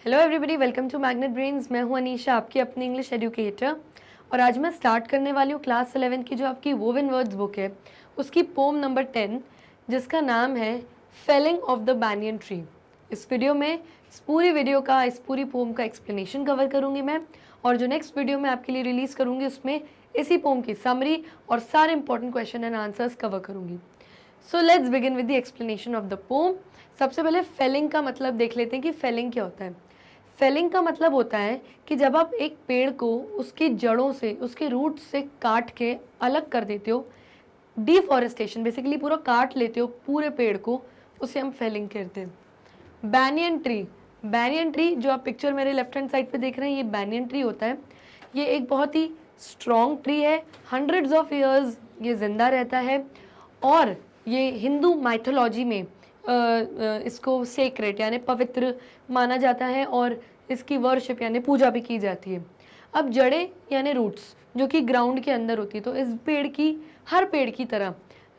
Hello everybody, welcome to Magnet Brains. मैं हूं अनीशा, आपकी अपनी इंग्लिश एजुकेटर। और आज मैं स्टार्ट करने वाली हूं क्लास 11 की जो आपकी वोवन वर्ड्स बुक है उसकी पोम नंबर 10, जिसका नाम है felling of the banyan tree. इस वीडियो में इस पूरी पोम का एक्सप्लेनेशन कवर करूंगी मैं, और जो नेक्स्ट वीडियो मैं आपके लिए रिलीज़ करूंगी उसमें इसी पोम की समरी और सारे important question and answers cover करूंगी। So let's begin with the explanation of the poem. सबसे पहले फेलिंग का मतलब देख लेते हैं कि फेलिंग क्या होता है। फेलिंग का मतलब होता है कि जब आप एक पेड़ को उसकी जड़ों से, उसके रूट से काट के अलग कर देते हो, डिफॉरेस्टेशन, बेसिकली पूरा काट लेते हो पूरे पेड़ को, उसे हम फेलिंग कहते हैं। बैनियन ट्री, बैनियन ट्री जो आप पिक्चर मेरे लेफ्ट हैंड साइड पे देख रहे हैं, ये बैनियन ट्री होता है। ये एक बहुत ही स्ट्रॉन्ग ट्री है, हंड्रेड्स ऑफ ईयर्स ये जिंदा रहता है, और ये हिंदू माइथोलॉजी में इसको सेक्रेट यानी पवित्र माना जाता है और इसकी वर्शिप यानी पूजा भी की जाती है। अब जड़ें यानी रूट्स जो कि ग्राउंड के अंदर होती है, तो इस पेड़ की, हर पेड़ की तरह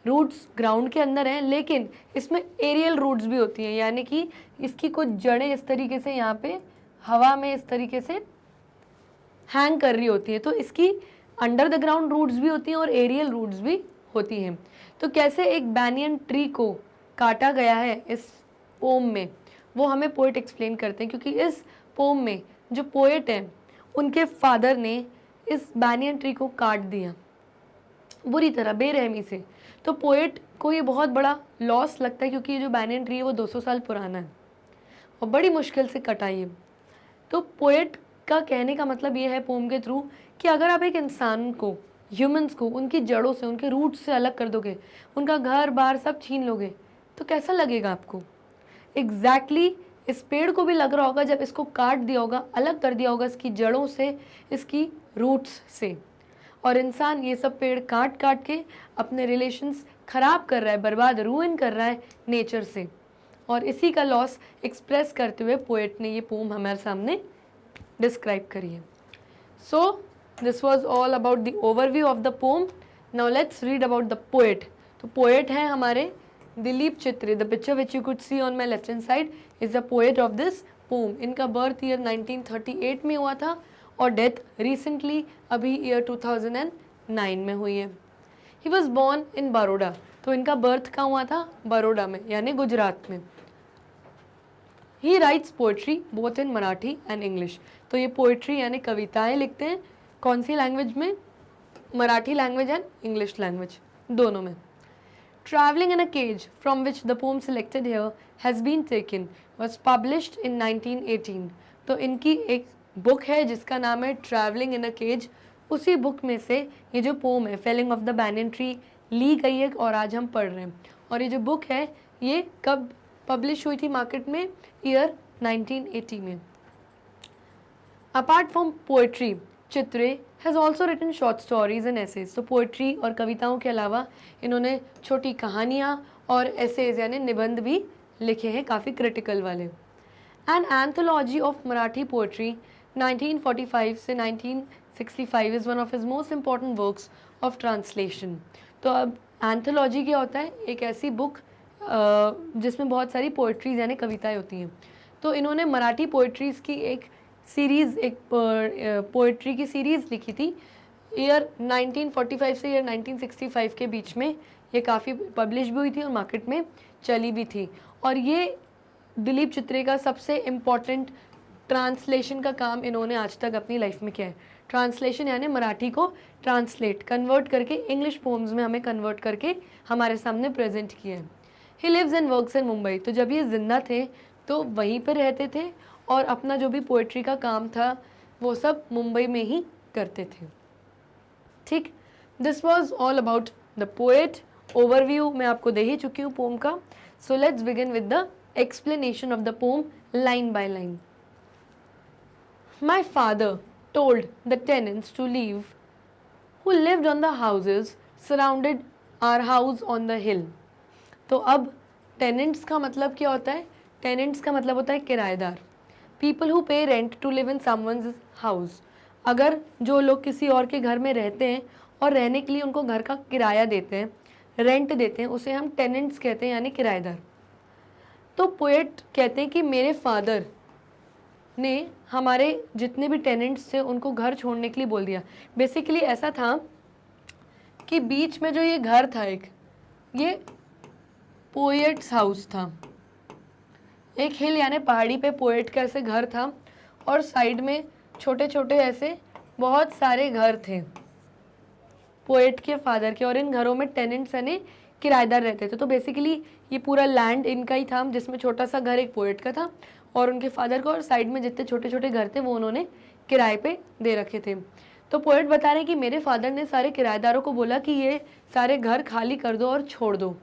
रूट्स ग्राउंड के अंदर हैं, लेकिन इसमें एरियल रूट्स भी होती हैं, यानी कि इसकी कुछ जड़ें इस तरीके से यहाँ पे हवा में इस तरीके से हैंग कर रही होती है, तो इसकी अंडर द ग्राउंड रूट्स भी होती हैं और एरियल रूट्स भी होती हैं। तो कैसे एक बैनियन ट्री को काटा गया है इस पोम में, वो हमें पोएट एक्सप्लेन करते हैं, क्योंकि इस पोम में जो पोएट हैं उनके फादर ने इस बैनियन ट्री को काट दिया बुरी तरह, बेरहमी से। तो पोएट को ये बहुत बड़ा लॉस लगता है, क्योंकि ये जो बैनियन ट्री है वो 200 साल पुराना है और बड़ी मुश्किल से कटाई है। तो पोएट का कहने का मतलब ये है पोम के थ्रू कि अगर आप एक इंसान को, ह्यूमंस को उनकी जड़ों से, उनके रूट से अलग कर दोगे, उनका घर बार सब छीन लोगे, तो कैसा लगेगा आपको। एग्जैक्टली इस पेड़ को भी लग रहा होगा जब इसको काट दिया होगा, अलग कर दिया होगा इसकी जड़ों से, इसकी रूट्स से। और इंसान ये सब पेड़ काट काट के अपने रिलेशंस खराब कर रहा है, बर्बाद, रूइन कर रहा है नेचर से, और इसी का लॉस एक्सप्रेस करते हुए पोएट ने ये पोम हमारे सामने डिस्क्राइब करी है। So this was all about the overview of the poem. Now let's read about the poet. तो पोएट हैं हमारे Dilip Chitre. The picture which you could see on my left hand side is the poet of this poem. इनका birth year 1938 में हुआ था और death recently अभी year 2009 में हुई है। ही वॉज बॉर्न इन बड़ौदा। तो इनका बर्थ कहाँ हुआ था? बड़ौदा में, यानी गुजरात में। ही rights poetry both in Marathi and English. तो ये पोएट्री यानी कविताएं लिखते हैं कौन सी लैंग्वेज में? Marathi language and English language, दोनों में। Traveling in a Cage, from which the poem selected here has been taken, was published in 1918. तो इनकी एक बुक है जिसका नाम है ट्रैवलिंग इन अ केज। उसी बुक में से ये जो पोम है felling of the banyan tree ली गई है और आज हम पढ़ रहे हैं। और ये जो बुक है ये कब पब्लिश हुई थी मार्केट में? ईयर 1980 में। Apart from poetry, Chitre has also written short stories and essays. तो पोएट्री और कविताओं के अलावा इन्होंने छोटी कहानियाँ और एसेज यानी निबंध भी लिखे हैं, काफ़ी क्रिटिकल वाले। An anthology of Marathi poetry 1945 से 1965 is one of his most important works of translation. तो अब एंथोलॉजी क्या होता है? एक ऐसी बुक जिसमें बहुत सारी पोएट्रीज यानी कविताएँ होती हैं। तो इन्होंने मराठी पोएट्रीज़ की एक सीरीज़, एक पोएट्री की सीरीज़ लिखी थी ईयर 1945 से ईयर 1965 के बीच में। ये काफ़ी पब्लिश भी हुई थी और मार्केट में चली भी थी। और ये दिलीप चित्रे का सबसे इम्पॉर्टेंट ट्रांसलेशन का काम इन्होंने आज तक अपनी लाइफ में किया है। ट्रांसलेशन यानी मराठी को ट्रांसलेट, कन्वर्ट करके इंग्लिश पोम्स में हमें कन्वर्ट करके हमारे सामने प्रेजेंट किया है। He lives and works in Mumbai. तो जब ये जिंदा थे तो वहीं पर रहते थे और अपना जो भी पोएट्री का काम था वो सब मुंबई में ही करते थे। ठीक, this was all about the poet. Overview मैं आपको दे ही चुकी हूँ पोम का। So let's begin with the explanation of the poem line by line. My father told the tenants to leave who lived on the houses surrounded our house on the hill। तो अब tenants का मतलब क्या होता है? Tenants का मतलब होता है किराएदार। People who pay rent to live in someone's house. अगर जो लोग किसी और के घर में रहते हैं और रहने के लिए उनको घर का किराया देते हैं, रेंट देते हैं, उसे हम टेनेंट्स कहते हैं यानी किराएदार। तो पोएट कहते हैं कि मेरे फादर ने हमारे जितने भी टेनेंट्स थे उनको घर छोड़ने के लिए बोल दिया। बेसिकली ऐसा था कि बीच में जो ये घर था एक, ये पोएट्स हाउस था, एक हिल यानी पहाड़ी पे पोएट का ऐसे घर था और साइड में छोटे छोटे ऐसे बहुत सारे घर थे पोएट के फादर के, और इन घरों में टेनेंट्स यानी किराएदार रहते थे। तो बेसिकली ये पूरा लैंड इनका ही था, जिसमें छोटा सा घर एक पोएट का था और उनके फादर का, और साइड में जितने छोटे छोटे घर थे वो उन्होंने किराए पे दे रखे थे। तो पोएट बता रहे हैं कि मेरे फादर ने सारे किराएदारों को बोला कि ये सारे घर खाली कर दो और छोड़ दो।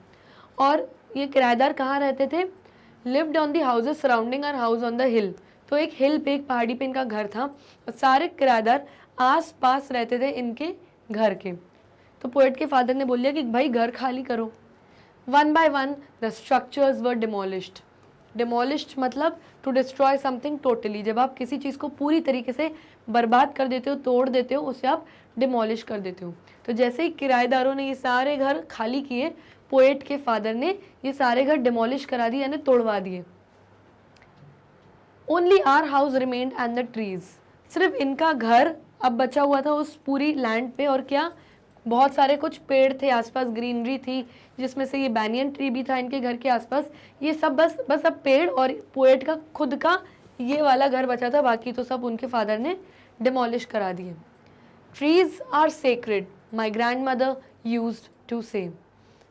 और ये किराएदार कहाँ रहते थे? Lived on the houses surrounding our house on the hill. तो एक हिल पे, एक पहाड़ी पे इनका घर था और सारे किराएदार आस पास रहते थे इनके घर के। तो पोएट के फादर ने बोल दिया कि भाई घर खाली करो। One by one the structures were demolished. Demolished मतलब टू डिस्ट्रॉय समथिंग टोटली। जब आप किसी चीज़ को पूरी तरीके से बर्बाद कर देते हो, तोड़ देते हो, उसे आप डिमोलिश कर देते हो। तो जैसे ही किराएदारों ने ये सारे घर खाली किए, पोएट के फादर ने ये सारे घर डिमोलिश करा दिए यानी तोड़वा दिए। Only our house remained and the trees. सिर्फ इनका घर अब बचा हुआ था उस पूरी लैंड पे, और क्या, बहुत सारे कुछ पेड़ थे आसपास, ग्रीनरी थी, जिसमें से ये बैनियन ट्री भी था इनके घर के आसपास। ये सब बस अब पेड़ और पोएट का खुद का ये वाला घर बचा था, बाकी तो सब उनके फादर ने डिमोलिश करा दिए। Trees are sacred, my grandmother used to say.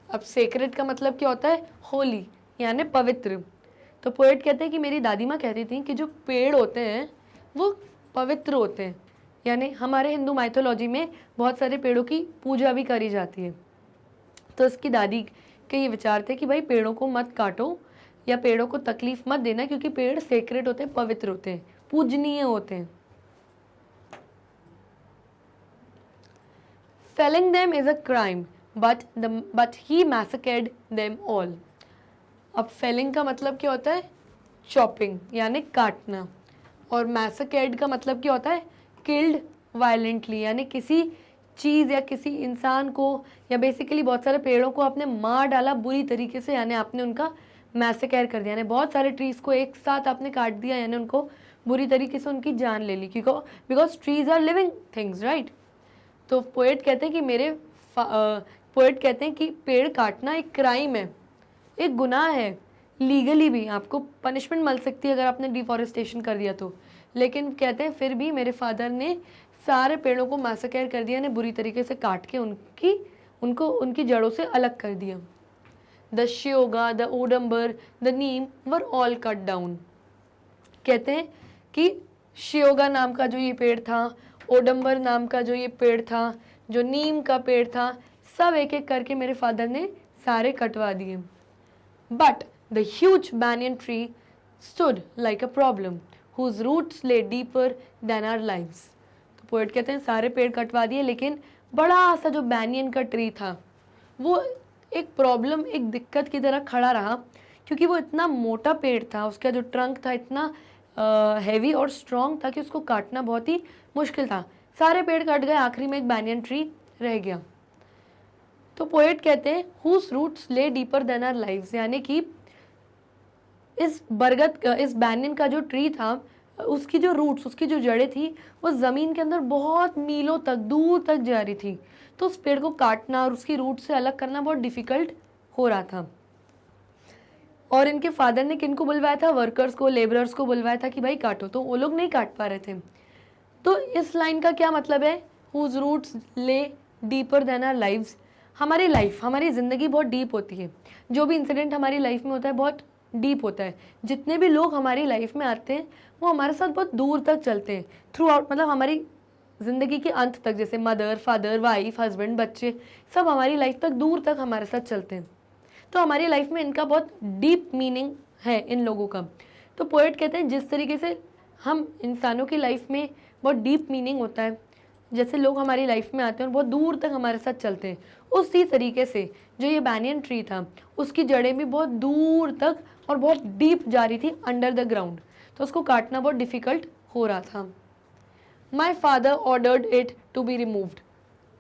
अब सेक्रेड का मतलब क्या होता है? होली यानी पवित्र। तो पोएट कहते हैं कि मेरी दादी माँ कहती थी कि जो पेड़ होते हैं वो पवित्र होते हैं, यानी हमारे हिंदू माइथोलॉजी में बहुत सारे पेड़ों की पूजा भी करी जाती है। तो उसकी दादी के ये विचार थे कि भाई पेड़ों को मत काटो या पेड़ों को तकलीफ मत देना, क्योंकि पेड़ सेक्रेट होते हैं, पवित्र होते हैं, पूजनीय होते हैं। Felling them is a crime but he massacred them all. अब फेलिंग का मतलब क्या होता है? चॉपिंग यानी काटना, और मैसेकेड का मतलब क्या होता है? किल्ड वायलेंटली, यानी किसी चीज़ या किसी इंसान को या बेसिकली बहुत सारे पेड़ों को आपने मार डाला बुरी तरीके से, यानी आपने उनका मैसेकेर कर दिया, यानी बहुत सारे ट्रीज़ को एक साथ आपने काट दिया, यानी उनको बुरी तरीके से उनकी जान ले ली, क्योंकि because trees are living things, right. तो पोएट कहते हैं कि पोएट कहते हैं कि पेड़ काटना एक क्राइम है, एक गुनाह है, लीगली भी आपको पनिशमेंट मिल सकती है अगर आपने डिफॉरेस्टेशन कर दिया तो। लेकिन कहते हैं फिर भी मेरे फादर ने सारे पेड़ों को मैसेकेर कर दिया, ने बुरी तरीके से काट के उनकी जड़ों से अलग कर दिया। The sheoga, the oudumber, the neem were all cut down. कहते हैं कि श्योगा नाम का जो ये पेड़ था, ओडम्बर नाम का जो ये पेड़ था, जो नीम का पेड़ था, सब एक एक करके मेरे फादर ने सारे कटवा दिए। But the huge banyan tree stood like a problem whose roots lay deeper than our lives। तो पोएट कहते हैं सारे पेड़ कटवा दिए, लेकिन बड़ा सा जो बैनियन का ट्री था वो एक प्रॉब्लम, एक दिक्कत की तरह खड़ा रहा, क्योंकि वो इतना मोटा पेड़ था, उसका जो ट्रंक था इतना हैवी और स्ट्रॉन्ग था कि उसको काटना बहुत ही मुश्किल था। सारे पेड़ कट गए, आखिरी में एक बैनियन ट्री रह गया। तो पोएट कहते हैं हुज रूट्स ले डीपर देन आवर लाइव्स, यानी कि इस बैनियन का जो ट्री था, उसकी जो रूट्स, उसकी जो जड़ें थी, वो ज़मीन के अंदर बहुत मीलों तक, दूर तक जा रही थी। तो उस पेड़ को काटना और उसकी रूट से अलग करना बहुत डिफ़िकल्ट हो रहा था। और इनके फादर ने किनको बुलवाया था? वर्कर्स को, लेबरर्स को बुलवाया था कि भाई काटो, तो वो लोग नहीं काट पा रहे थे। तो इस लाइन का क्या मतलब है? हुज रूट्स ले डीपर देन आवर लाइव्स। हमारी लाइफ, हमारी ज़िंदगी बहुत डीप होती है, जो भी इंसिडेंट हमारी लाइफ में होता है बहुत डीप होता है। जितने भी लोग हमारी लाइफ में आते हैं वो हमारे साथ बहुत दूर तक चलते हैं, थ्रू आउट, मतलब हमारी ज़िंदगी के अंत तक, जैसे मदर, फादर, वाइफ, हस्बैंड, बच्चे, सब हमारी लाइफ तक दूर तक हमारे साथ चलते हैं। तो हमारी लाइफ में इनका बहुत डीप मीनिंग है इन लोगों का। तो पोएट कहते हैं जिस तरीके से हम इंसानों की लाइफ में बहुत डीप मीनिंग होता है, जैसे लोग हमारी लाइफ में आते हैं और बहुत दूर तक हमारे साथ चलते हैं, उसी तरीके से जो ये बैनियन ट्री था उसकी जड़ें भी बहुत दूर तक और बहुत डीप जा रही थी अंडर द ग्राउंड, तो उसको काटना बहुत डिफ़िकल्ट हो रहा था। My father ordered it to be removed.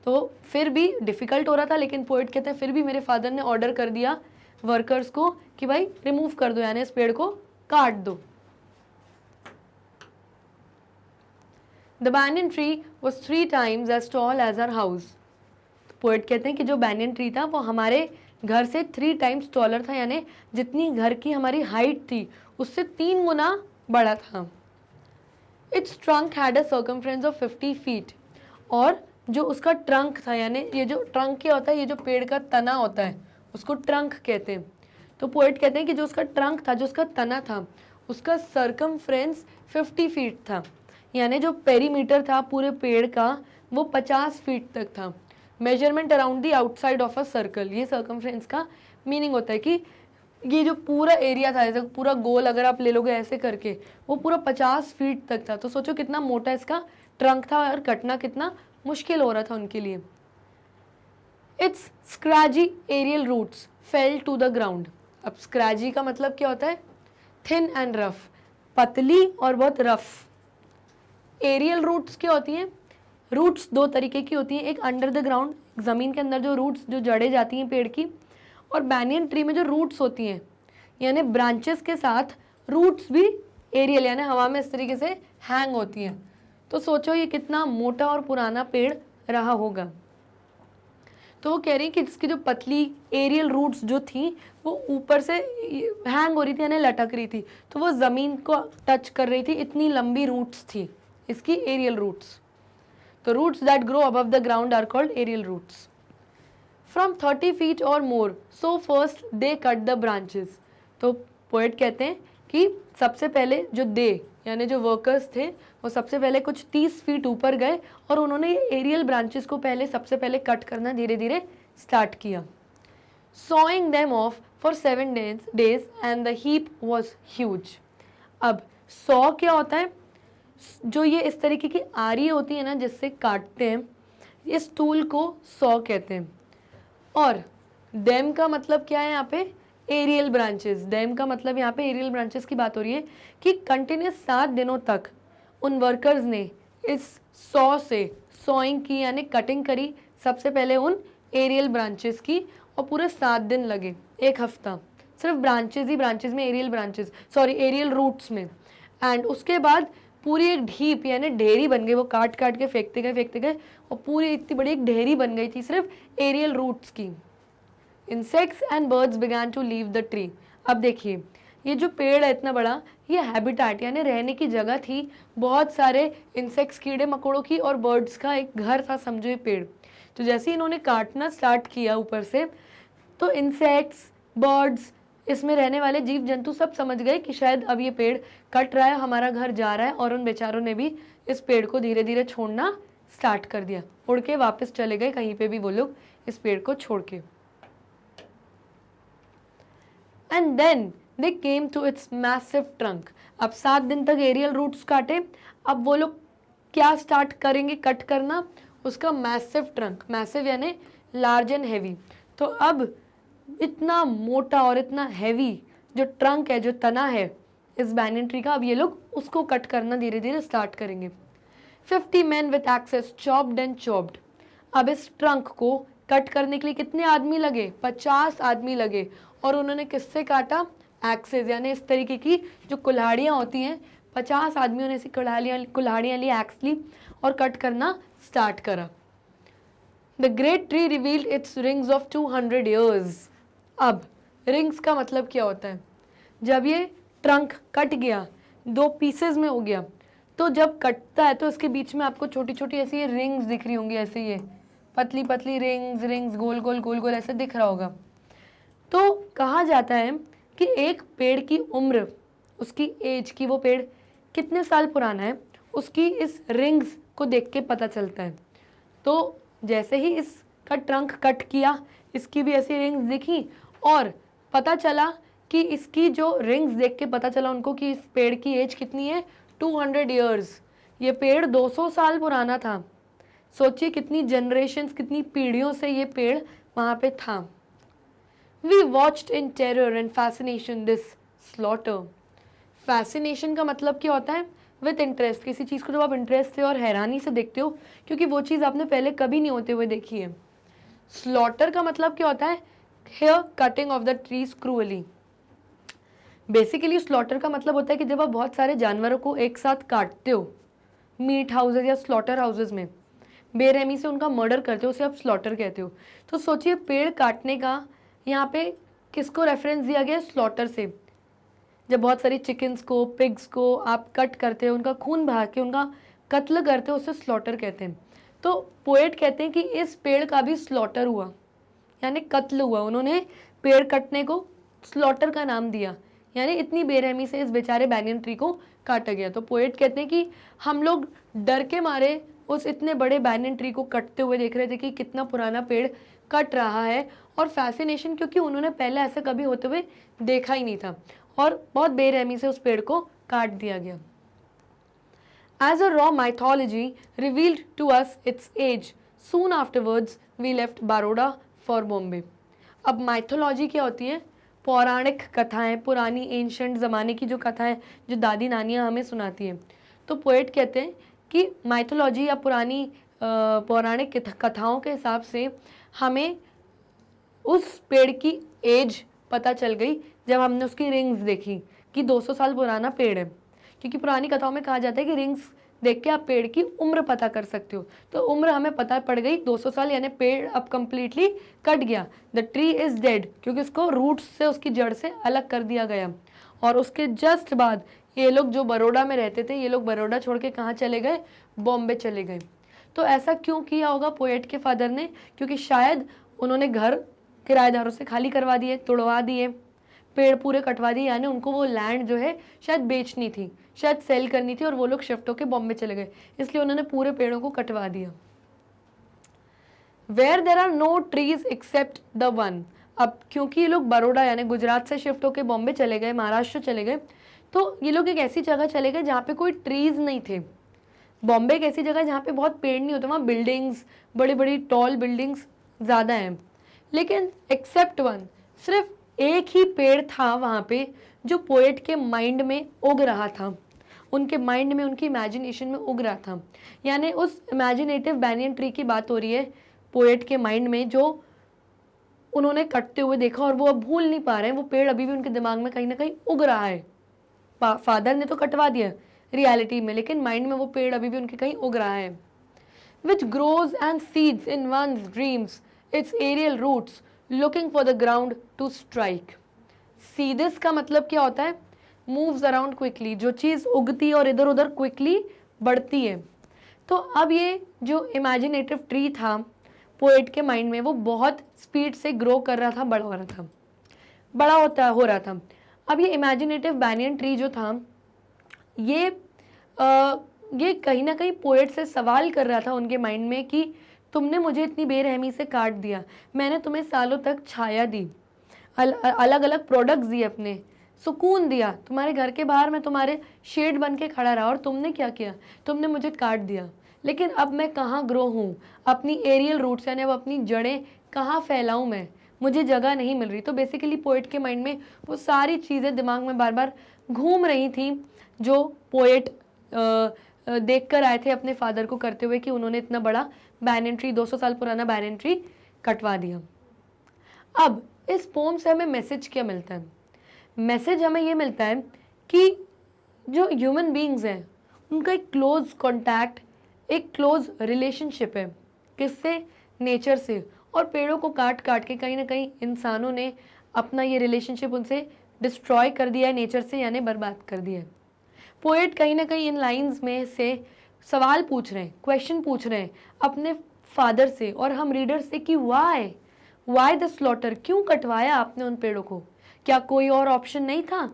तो फिर भी डिफ़िकल्ट हो रहा था, लेकिन पोएट कहते हैं फिर भी मेरे फादर ने ऑर्डर कर दिया वर्कर्स को कि भाई रिमूव कर दो, यानी इस पेड़ को काट दो। The banyan tree was 3 times as tall as our house. Poet कहते हैं कि जो banyan tree था वो हमारे घर से 3 टाइम्स टॉलर था, यानी जितनी घर की हमारी हाइट थी उससे 3 गुना बड़ा था. It's trunk had a circumference of 50 feet. और जो उसका ट्रंक था, यानी ये जो ट्रंक क्या होता है, ये जो पेड़ का तना होता है उसको ट्रंक कहते हैं. तो पोएट कहते हैं कि जो उसका ट्रंक था, जो उसका तना था, उसका सर्कमफ्रेंस 50 फीट था, यानी जो पेरीमीटर था पूरे पेड़ का वो 50 फीट तक था. Measurement around the outside of a circle, ये सर्कमफ्रेंस का मीनिंग होता है कि ये जो पूरा एरिया था, ऐसा पूरा गोल अगर आप ले लोगे ऐसे करके, वो पूरा 50 फीट तक था. तो सोचो कितना मोटा इसका ट्रंक था और कटना कितना मुश्किल हो रहा था उनके लिए. Its scraggy aerial roots fell to the ground. अब स्क्रैजी का मतलब क्या होता है? थिन एंड रफ, पतली और बहुत रफ. एरियल रूट्स क्या होती हैं? रूट्स 2 तरीके की होती हैं, एक अंडर द ग्राउंड, ज़मीन के अंदर जो रूट्स जो जड़ें जाती हैं पेड़ की, और बैनियन ट्री में जो रूट्स होती हैं यानी ब्रांचेस के साथ रूट्स भी एरियल यानी हवा में इस तरीके से हैंग होती हैं. तो सोचो ये कितना मोटा और पुराना पेड़ रहा होगा. तो वो कह रही हैं कि इसकी जो पतली एरियल रूट्स जो थी वो ऊपर से हैंग हो रही थी यानी लटक रही थी, तो वो ज़मीन को टच कर रही थी, इतनी लंबी रूट्स थी इसकी एरियल रूट्स. तो roots that grow above the ground are called aerial roots. From 30 feet और more so first they cut the branches. तो पोएट कहते हैं कि सबसे पहले जो दे यानी जो वर्कर्स थे वो सबसे पहले कुछ 30 फीट ऊपर गए और उन्होंने ये एरियल ब्रांचेस को सबसे पहले कट करना धीरे धीरे स्टार्ट किया. Sawing them of for 7 days and the heap was huge. अब सॉ क्या होता है? जो ये इस तरीके की आरी होती है ना जिससे काटते हैं, इस टूल को सॉ कहते हैं. और डेम का मतलब क्या है यहाँ पे? Aerial branches. डेम का मतलब यहाँ पे एरियल ब्रांचेस की बात हो रही है कि कंटिन्यूस 7 दिनों तक उन वर्कर्स ने इस सॉ से सॉइंग की यानी कटिंग करी सबसे पहले उन एरियल ब्रांचेस की, और पूरे 7 दिन लगे, 1 हफ्ता सिर्फ ब्रांचेस में एरियल रूट्स में. एंड उसके बाद पूरी एक ढीप यानी ढेरी बन गई, वो काट काट के फेंकते गए और पूरी इतनी बड़ी एक ढेरी बन गई थी सिर्फ एरियल रूट्स की. Insects and birds began to leave the tree. अब देखिए ये जो पेड़ है इतना बड़ा, ये हैबिटाट यानी रहने की जगह थी बहुत सारे इंसेक्ट्स, कीड़े मकोड़ों की, और बर्ड्स का एक घर था समझो ये पेड़. तो जैसे ही इन्होंने काटना स्टार्ट किया ऊपर से, तो इंसेक्ट्स, बर्ड्स, इसमें रहने वाले जीव जंतु सब समझ गए कि शायद अब ये पेड़ कट रहा है, हमारा घर जा रहा है, और उन बेचारों ने भी इस पेड़ को धीरे धीरे छोड़ना स्टार्ट कर दिया. उड़ के वापस चले गए कहीं पे भी वो लोग इस पेड़ को छोड़ के. And then they came to its massive trunk. अब 7 दिन तक एरियल रूट्स काटे, अब वो लोग क्या स्टार्ट करेंगे कट करना? उसका मैसिव ट्रंक. मैसिव यानी लार्ज एंड हैवी. तो अब इतना मोटा और इतना हैवी जो ट्रंक है, जो तना है इस बैनियन ट्री का, अब ये लोग उसको कट करना धीरे धीरे स्टार्ट करेंगे. 50 men with axes chopped and chopped. अब इस ट्रंक को कट करने के लिए कितने आदमी लगे? 50 आदमी लगे. और उन्होंने किससे काटा? एक्सेस यानी इस तरीके की जो कुल्हाड़ियाँ होती हैं, 50 आदमियों ने ऐसी कुल्हाड़ियाँ ली, एक्स ली और कट करना स्टार्ट करा. The great tree revealed its rings of 200 years. अब रिंग्स का मतलब क्या होता है? जब ये ट्रंक कट गया, 2 पीसेस में हो गया, तो जब कटता है तो इसके बीच में आपको छोटी छोटी ऐसी ये रिंग्स दिख रही होंगी, ऐसे ये पतली पतली रिंग्स गोल गोल ऐसे दिख रहा होगा. तो कहा जाता है कि एक पेड़ की उम्र, उसकी एज की, वो पेड़ कितने साल पुराना है, उसकी इस रिंग्स को देख के पता चलता है. तो जैसे ही इसका ट्रंक कट किया, इसकी भी ऐसी रिंग्स दिखी और पता चला कि इसकी जो रिंग्स देख के पता चला उनको कि इस पेड़ की एज कितनी है? 200 years. ये पेड़ 200 साल पुराना था. सोचिए कितनी जनरेशन्स, कितनी पीढ़ियों से ये पेड़ वहाँ पे था. We watched in terror and fascination this slaughter. Fascination का मतलब क्या होता है? With interest. किसी चीज़ को जब आप इंटरेस्ट से और हैरानी से देखते हो क्योंकि वो चीज़ आपने पहले कभी नहीं होते हुए देखी है. Slaughter का मतलब क्या होता है? Here cutting of the trees cruelly. Basically slaughter का मतलब होता है कि जब आप बहुत सारे जानवरों को एक साथ काटते हो मीट हाउसेज या स्लॉटर हाउसेज में बेरहमी से उनका मर्डर करते हो, उसे आप स्लॉटर कहते हो। तो सोचिए पेड़ काटने का यहाँ पे किसको रेफरेंस दिया गया है? स्लॉटर से। जब बहुत सारी चिकन्स को, पिग्स को आप कट करते हो, उनका खून बहा के उनका कत्ल करते हो, उसे स्लॉटर कहते हैं। तो पोएट कहते हैं कि इस पेड़ का भी स्लॉटर हुआ, यानी कत्ल हुआ। उन्होंने पेड़ कटने को स्लॉटर का नाम दिया, यानी इतनी बेरहमी से इस बेचारे बैनियन ट्री को काटा गया। तो पोएट कहते हैं कि हम लोग डर के मारे उस इतने बड़े बैनियन ट्री को कटते हुए देख रहे थे कि कितना पुराना पेड़ कट रहा है, और फैसिनेशन क्योंकि उन्होंने पहले ऐसा कभी होते हुए देखा ही नहीं था, और बहुत बेरहमी से उस पेड़ को काट दिया गया। As a raw mythology revealed to us its age, soon afterwards we left Baroda for Bombay. अब माइथोलॉजी क्या होती है? पौराणिक कथाएं, पुरानी एंशंट ज़माने की जो कथाएं जो दादी नानियाँ हमें सुनाती हैं। तो पोएट कहते हैं कि माइथोलॉजी या पुरानी पौराणिक कथाओं के हिसाब से हमें उस पेड़ की एज पता चल गई जब हमने उसकी रिंग्स देखी कि 200 साल पुराना पेड़ है। क्योंकि पुरानी कथाओं में कहा जाता है कि रिंग्स देख के आप पेड़ की उम्र पता कर सकते हो। तो उम्र हमें पता पड़ गई 200 साल, यानी पेड़ अब कम्प्लीटली कट गया। द ट्री इज़ डेड, क्योंकि उसको रूट्स से, उसकी जड़ से अलग कर दिया गया। और उसके जस्ट बाद ये लोग जो बड़ौदा में रहते थे, ये लोग बड़ौदा छोड़ के कहाँ चले गए? बॉम्बे चले गए। तो ऐसा क्यों किया होगा पोएट के फादर ने? क्योंकि शायद उन्होंने घर किराएदारों से खाली करवा दिए, तोड़वा दिए, पेड़ पूरे कटवा दिए, यानी उनको वो लैंड जो है शायद बेचनी थी, शायद सेल करनी थी, और वो लोग शिफ्ट होकर बॉम्बे चले गए, इसलिए उन्होंने पूरे पेड़ों को कटवा दिया। Where there are no trees except the one. अब क्योंकि ये लोग बड़ौदा यानी गुजरात से शिफ्ट होकर बॉम्बे चले गए, महाराष्ट्र चले गए, तो ये लोग एक ऐसी जगह चले गए जहाँ पे कोई ट्रीज नहीं थे। बॉम्बे एक ऐसी जगह जहाँ पे बहुत पेड़ नहीं होते, वहाँ बिल्डिंग्स, बड़ी बड़ी टॉल बिल्डिंग्स ज़्यादा हैं, लेकिन एक्सेप्ट वन, सिर्फ एक ही पेड़ था वहाँ पे जो पोएट के माइंड में उग रहा था, उनके माइंड में, उनकी इमेजिनेशन में उग रहा था। यानी उस इमेजिनेटिव बैनियन ट्री की बात हो रही है पोएट के माइंड में, जो उन्होंने कटते हुए देखा और वो अब भूल नहीं पा रहे हैं। वो पेड़ अभी भी उनके दिमाग में कहीं ना कहीं उग रहा है। फादर ने तो कटवा दिया रियलिटी में, लेकिन माइंड में वो पेड़ अभी भी उनके कहीं उग रहा है। Which grows and seeds in one's dreams its aerial roots looking for the ground to strike. Seeds का मतलब क्या होता है? मूव्स अराउंड क्विकली, जो चीज़ उगती और इधर उधर क्विकली बढ़ती है। तो अब ये जो इमेजिनेटिव ट्री था पोएट के माइंड में, वो बहुत स्पीड से ग्रो कर रहा था, बड़ा हो रहा था, बड़ा हो रहा था। अब ये इमेजिनेटिव बैनियन ट्री जो था, ये कहीं ना कहीं पोएट से सवाल कर रहा था उनके माइंड में कि तुमने मुझे इतनी बेरहमी से काट दिया, मैंने तुम्हें सालों तक छाया दी, अलग अलग प्रोडक्ट्स दिए, अपने सुकून दिया, तुम्हारे घर के बाहर मैं तुम्हारे शेड बन के खड़ा रहा, और तुमने क्या किया? तुमने मुझे काट दिया। लेकिन अब मैं कहाँ ग्रो हूँ? अपनी एरियल रूट्स यानी अब अपनी जड़ें कहाँ फैलाऊँ मैं? मुझे जगह नहीं मिल रही। तो बेसिकली पोएट के माइंड में वो सारी चीज़ें दिमाग में बार बार घूम रही थी जो पोएट देख कर आए थे अपने फादर को करते हुए कि उन्होंने इतना बड़ा बैनियन ट्री, 200 साल पुराना बैनियन ट्री कटवा दिया। अब इस पोम से हमें मैसेज क्या मिलता है? मैसेज हमें ये मिलता है कि जो ह्यूमन बीइंग्स हैं उनका एक क्लोज कॉन्टैक्ट, एक क्लोज रिलेशनशिप है, किससे? नेचर से। और पेड़ों को काट काट के कहीं ना कहीं इंसानों ने अपना ये रिलेशनशिप उनसे डिस्ट्रॉय कर दिया है, नेचर से, यानी बर्बाद कर दिया है। पोएट कहीं ना कहीं इन लाइंस में से सवाल पूछ रहे हैं, क्वेश्चन पूछ रहे हैं अपने फादर से और हम रीडर से कि वाई द स्लॉटर, क्यों कटवाया आपने उन पेड़ों को? क्या कोई और ऑप्शन नहीं था?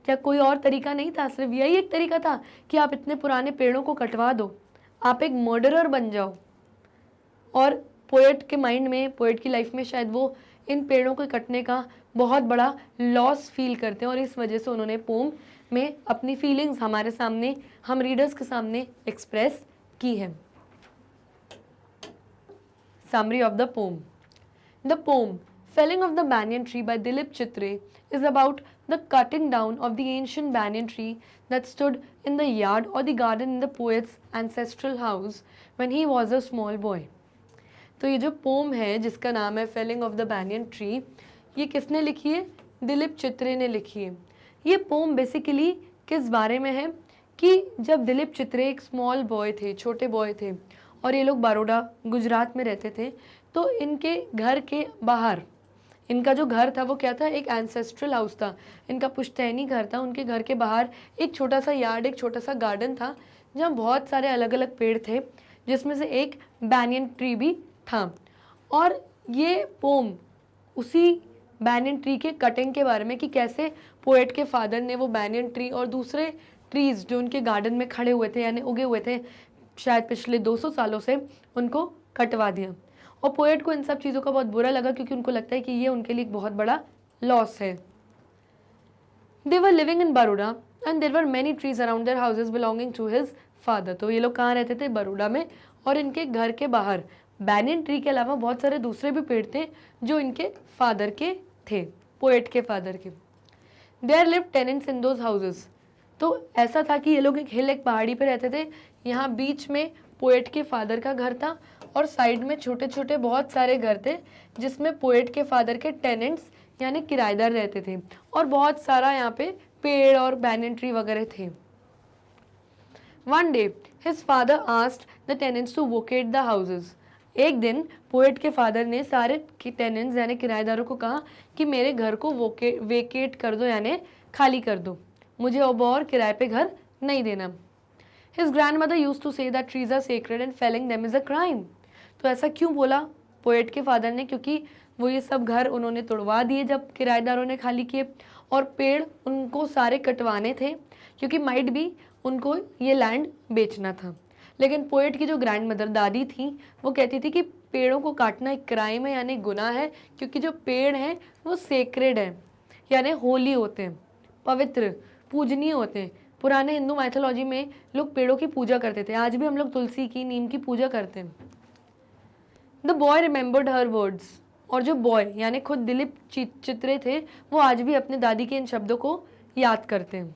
क्या कोई और तरीका नहीं था? सिर्फ यही एक तरीका था कि आप इतने पुराने पेड़ों को कटवा दो, आप एक मर्डरर बन जाओ। और पोएट के माइंड में, पोएट की लाइफ में शायद वो इन पेड़ों के कटने का बहुत बड़ा लॉस फील करते हैं, और इस वजह से उन्होंने पोम में अपनी फीलिंग्स हमारे सामने, हम रीडर्स के सामने एक्सप्रेस की है। Summary of the pome. The poem Felling of the Banyan Tree by Dilip Chitre is about the cutting down of the ancient banyan tree that stood in the yard or the garden in the poet's ancestral house when he was a small boy. तो ये जो poem है जिसका नाम है felling of the banyan tree, ये किसने लिखी है? दिलीप चित्रे ने लिखी है। ये पोम बेसिकली किस बारे में है कि जब दिलीप चित्रे एक स्मॉल बॉय थे, छोटे बॉय थे, और ये लोग बड़ौदा गुजरात में रहते थे, तो इनके घर के बाहर, इनका जो घर था वो क्या था, एक एंसेस्ट्रल हाउस था, इनका पुश्तैनी घर था। उनके घर के बाहर एक छोटा सा यार्ड, एक छोटा सा गार्डन था, जहाँ बहुत सारे अलग अलग पेड़ थे, जिसमें से एक बैनियन ट्री भी था। और ये पोम उसी बैनियन ट्री के कटिंग के बारे में, कि कैसे पोएट के फादर ने वो बैनियन ट्री और दूसरे ट्रीज जो उनके गार्डन में खड़े हुए थे, यानी उगे हुए थे शायद पिछले 200 सालों से, उनको कटवा दिया। और पोएट को इन सब चीज़ों का बहुत बुरा लगा, क्योंकि उनको लगता है कि ये उनके लिए एक बहुत बड़ा लॉस है। They were living in Baroda and there were many trees around their houses belonging to his father. तो ये लोग कहाँ रहते थे, बड़ौदा में, और इनके घर के बाहर बैनियन ट्री के अलावा बहुत सारे दूसरे भी पेड़ थे जो इनके फादर के थे, पोएट के फादर के। There live tenants in those houses. तो ऐसा था कि ये लोग एक हिल, एक पहाड़ी पे रहते थे। यहाँ बीच में पोएट के फादर का घर था, और साइड में छोटे छोटे बहुत सारे घर थे जिसमें पोएट के फादर के टेनेंट्स यानी किराएदार रहते थे, और बहुत सारा यहाँ पे पेड़ और बैनियन ट्री वगैरह थे। One day his father asked the tenants to vacate the houses. एक दिन पोएट के फादर ने सारे टेनेंट्स यानी किराएदारों को कहा कि मेरे घर को वेकेट कर दो, यानी खाली कर दो, मुझे अब और किराए पे घर नहीं देना। His grandmother used to say that trees are sacred and felling them is a crime. तो ऐसा क्यों बोला पोएट के फादर ने, क्योंकि वो ये सब घर उन्होंने तोड़वा दिए जब किराएदारों ने खाली किए, और पेड़ उनको सारे कटवाने थे, क्योंकि माइट भी उनको ये लैंड बेचना था। लेकिन पोएट की जो ग्रैंड मदर दादी थी, वो कहती थी कि पेड़ों को काटना एक क्राइम है, यानी गुनाह है, क्योंकि जो पेड़ हैं वो सेक्रेड है, यानी होली होते हैं, पवित्र, पूजनीय होते हैं। पुराने हिंदू माइथोलॉजी में लोग पेड़ों की पूजा करते थे, आज भी हम लोग तुलसी की, नीम की पूजा करते हैं। The boy remembered her words. और जो बॉय यानी खुद दिलीप चित्रे थे, वो आज भी अपने दादी के इन शब्दों को याद करते हैं।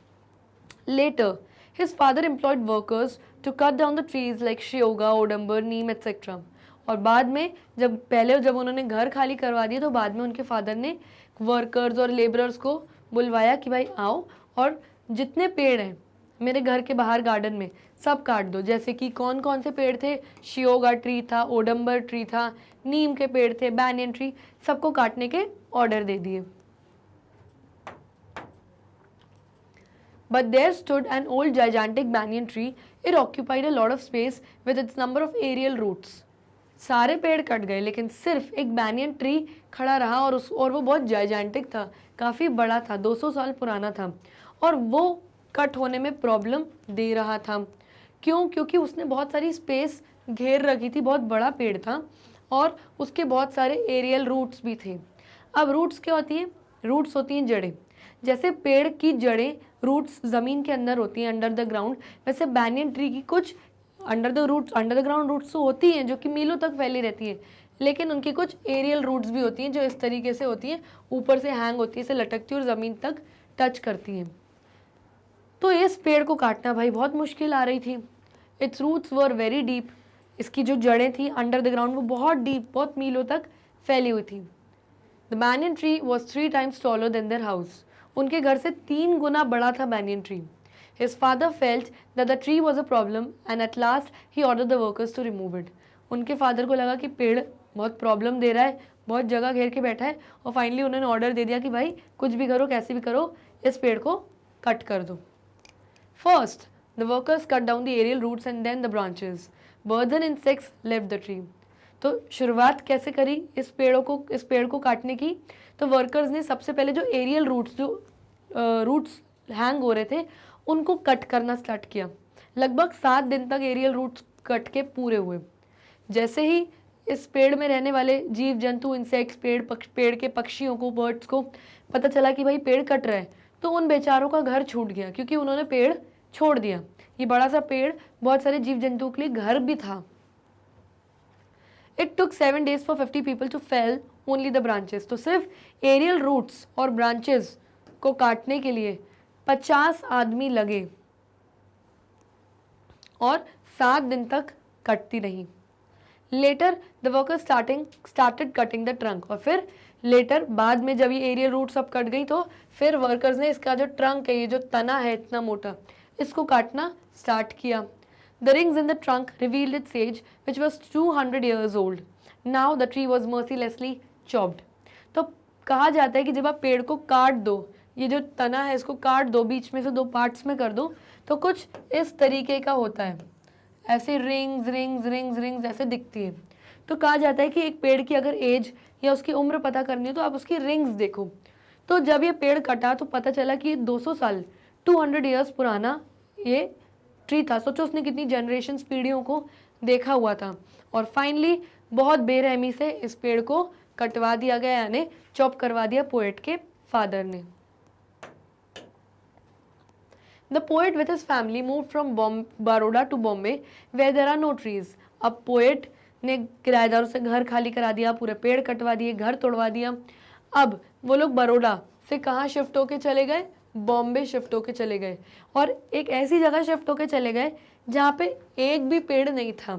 Later his father employed workers to cut down the trees like sheoga, oudumber, neem etcetera. और बाद में जब उन्होंने घर खाली करवा दिया, तो बाद में उनके फादर ने वर्कर्स और लेबरर्स को बुलवाया कि भाई आओ और जितने पेड़ हैं मेरे घर के बाहर गार्डन में सब काट दो। जैसे कि कौन कौन से पेड़ थे, शियोगा ट्री था, ओडम्बर ट्री था, नीम के पेड़ थे, बैनियन ट्री, सबको काटने के ऑर्डर दे दिए। But there stood an old gigantic banyan tree. It occupied a lot of space with its number of aerial roots. सारे पेड़ कट गए, लेकिन सिर्फ एक बैनियन ट्री खड़ा रहा, और वो बहुत जाइजेंटिक था, काफ़ी बड़ा था, 200 साल पुराना था, और वो कट होने में प्रॉब्लम दे रहा था। क्यों? क्योंकि उसने बहुत सारी स्पेस घेर रखी थी, बहुत बड़ा पेड़ था, और उसके बहुत सारे एरियल रूट्स भी थे। अब रूट्स क्या होती हैं? रूट्स होती हैं जड़ें। जैसे पेड़ की जड़ें, रूट्स ज़मीन के अंदर होती हैं, अंडर द ग्राउंड, वैसे बैनियन ट्री की कुछ अंडर द ग्राउंड रूट्स तो होती हैं जो कि मीलों तक फैली रहती है, लेकिन उनकी कुछ एरियल रूट्स भी होती हैं जो इस तरीके से होती हैं, ऊपर से हैंग होती है, इसे लटकती है और ज़मीन तक टच करती हैं। तो इस पेड़ को काटना भाई बहुत मुश्किल आ रही थी। Its roots were very deep. इसकी जो जड़ें थी अंडर द ग्राउंड वो बहुत डीप, बहुत मीलों तक फैली हुई थी। The banyan tree was 3 times taller than their house. उनके घर से 3 गुना बड़ा था banyan tree. His father felt that the tree was a problem and at last he ordered the workers to remove it. उनके फादर को लगा कि पेड़ बहुत प्रॉब्लम दे रहा है, बहुत जगह घेर के बैठा है, और फाइनली उन्होंने ऑर्डर दे दिया कि भाई कुछ भी करो, कैसे भी करो, इस पेड़ को कट कर दो। First, the workers cut down the aerial roots and then the branches. Birds and insects left the tree. तो शुरुआत कैसे करी इस पेड़ को काटने की? तो वर्कर्स ने सबसे पहले जो एरियल रूट्स, जो रूट्स हैंग हो रहे थे, उनको कट करना स्टार्ट किया। लगभग 7 दिन तक एरियल रूट्स कट के पूरे हुए। जैसे ही इस पेड़ में रहने वाले जीव जंतु, इंसेक्ट्स, पेड़ के पक्षियों को, बर्ड्स को पता चला कि भाई पेड़ कट रहा है, तो उन बेचारों का घर छूट गया, क्योंकि उन्होंने पेड़ छोड़ दिया। ये बड़ा सा पेड़ बहुत सारे जीव जंतुओं के लिए घर भी था। It took 7 days for 50 people to fell only the branches. तो सिर्फ एरियल रूट्स और ब्रांचेस को काटने के लिए 50 आदमी लगे, और 7 दिन तक कटती रही। Later the workers started cutting the trunk. और फिर लेटर बाद में जब ये एरियल रूट सब कट गई, तो फिर वर्कर्स ने इसका जो ट्रंक है, ये जो तना है इतना मोटा, इसको काटना स्टार्ट किया। The rings in the trunk revealed its age which was 200 years old. Now the tree was mercilessly chopped. तो कहा जाता है कि जब आप पेड़ को काट दो, ये जो तना है इसको काट दो, बीच में से 2 पार्ट्स में कर दो, तो कुछ इस तरीके का होता है, ऐसे रिंग्स रिंग्स रिंग्स रिंग्स ऐसे दिखती है। तो कहा जाता है कि एक पेड़ की अगर एज या उसकी उम्र पता करनी हो तो आप उसकी रिंग्स देखो। तो जब ये पेड़ कटा तो पता चला कि 200 साल 200 years पुराना ये ट्री था। सोचो उसने कितनी जनरेशन्स, पीढ़ियों को देखा हुआ था। और फाइनली बहुत बेरहमी से इस पेड़ को कटवा दिया गया, यानी चॉप करवा दिया पोएट के फादर ने। The poet with his family moved from Baroda to Bombay where there are no trees. अब पोएट ने किराएदारों से घर खाली करा दिया, पूरे पेड़ कटवा दिए, घर तोड़वा दिया। अब वो लोग बड़ौदा से कहाँ शिफ्ट होके चले गए? बॉम्बे शिफ्ट होके चले गए, और एक ऐसी जगह शिफ्ट होके चले गए जहाँ पे एक भी पेड़ नहीं था,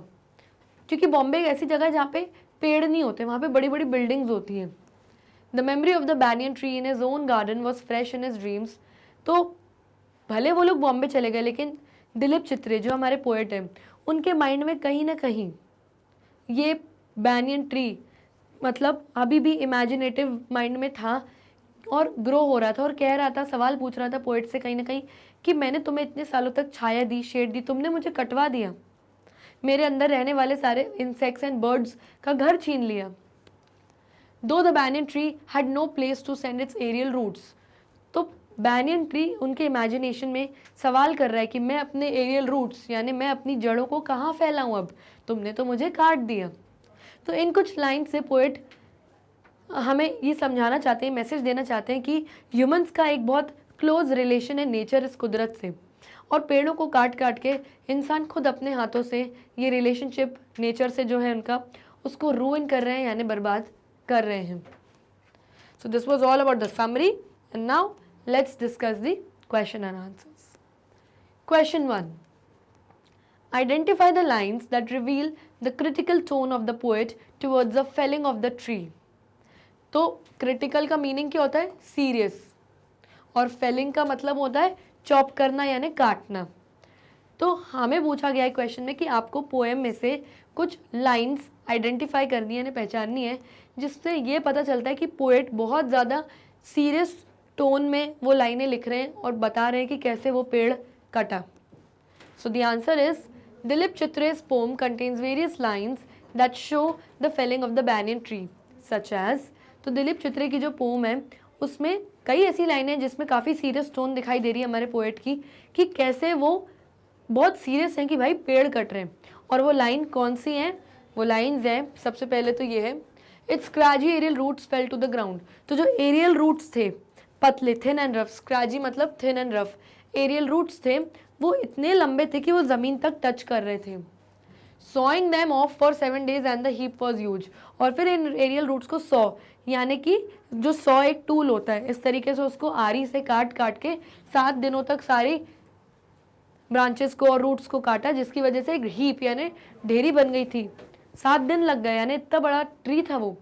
क्योंकि बॉम्बे एक ऐसी जगह है जहाँ पे पेड़ नहीं होते, वहाँ पे बड़ी बड़ी बिल्डिंग्स होती हैं। The memory of the banyan tree in his own garden was fresh in his dreams. तो भले वो लोग बॉम्बे चले गए, लेकिन दिलीप चित्रे जो हमारे पोएट हैं, उनके माइंड में कहीं ना कहीं ये बैनियन ट्री मतलब अभी भी इमेजिनेटिव माइंड में था और ग्रो हो रहा था, और कह रहा था, सवाल पूछ रहा था पोएट से कहीं ना कहीं कि मैंने तुम्हें इतने सालों तक छाया दी, शेड दी, तुमने मुझे कटवा दिया, मेरे अंदर रहने वाले सारे इंसेक्ट्स एंड बर्ड्स का घर छीन लिया। Though the banyan tree had no place to send its aerial roots. तो बैनियन ट्री उनके इमेजिनेशन में सवाल कर रहा है कि मैं अपने एरियल रूट्स यानी मैं अपनी जड़ों को कहाँ फैलाऊं, अब तुमने तो मुझे काट दिया। तो इन कुछ लाइन से पोएट हमें ये समझाना चाहते हैं, मैसेज देना चाहते हैं कि ह्यूमंस का एक बहुत क्लोज रिलेशन है नेचर इस कुदरत से, और पेड़ों को काट काट के इंसान खुद अपने हाथों से ये रिलेशनशिप नेचर से जो है उनका, उसको रूइन कर रहे हैं यानी बर्बाद कर रहे हैं। So this was all about the summary and now let's discuss the question and answers. Question 1, identify the lines that reveal the critical tone of the poet towards the felling of the tree। तो critical का meaning क्या होता है? Serious, और Fehling का मतलब होता है चॉप करना यानी काटना। तो हमें पूछा गया है क्वेश्चन में कि आपको पोएम में से कुछ लाइंस आइडेंटिफाई करनी है यानी पहचाननी है, जिससे ये पता चलता है कि पोएट बहुत ज़्यादा सीरियस टोन में वो लाइनें लिख रहे हैं और बता रहे हैं कि कैसे वो पेड़ कटा। So the answer is Dilip चित्रे's poem contains various lines that show the felling of the banyan tree such as। तो दिलीप चित्रे की जो पोम है उसमें कई ऐसी लाइनें हैं जिसमें काफ़ी सीरियस टोन दिखाई दे रही है हमारे पोएट की, कि कैसे वो बहुत सीरियस हैं कि भाई पेड़ कट रहे हैं। और वो लाइन कौन सी हैं? वो लाइन्स हैं, सबसे पहले तो ये है, its scraggy aerial roots fell to the ground. तो जो एरियल रूट्स थे पतले, थिन एंड रफ, स्क्रैजी मतलब thin and rough, aerial roots थे वो इतने लंबे थे कि वो ज़मीन तक टच कर रहे थे। Sawing them of for 7 days and the heap was huge. और फिर इन एरियल रूट्स को सॉ यानी कि जो सॉ एक टूल होता है, इस तरीके से उसको आरी से काट काट के 7 दिनों तक सारी ब्रांचेस को और रूट्स को काटा, जिसकी वजह से एक हीप यानी ढेरी बन गई थी। 7 दिन लग गए, यानी इतना बड़ा ट्री था वो।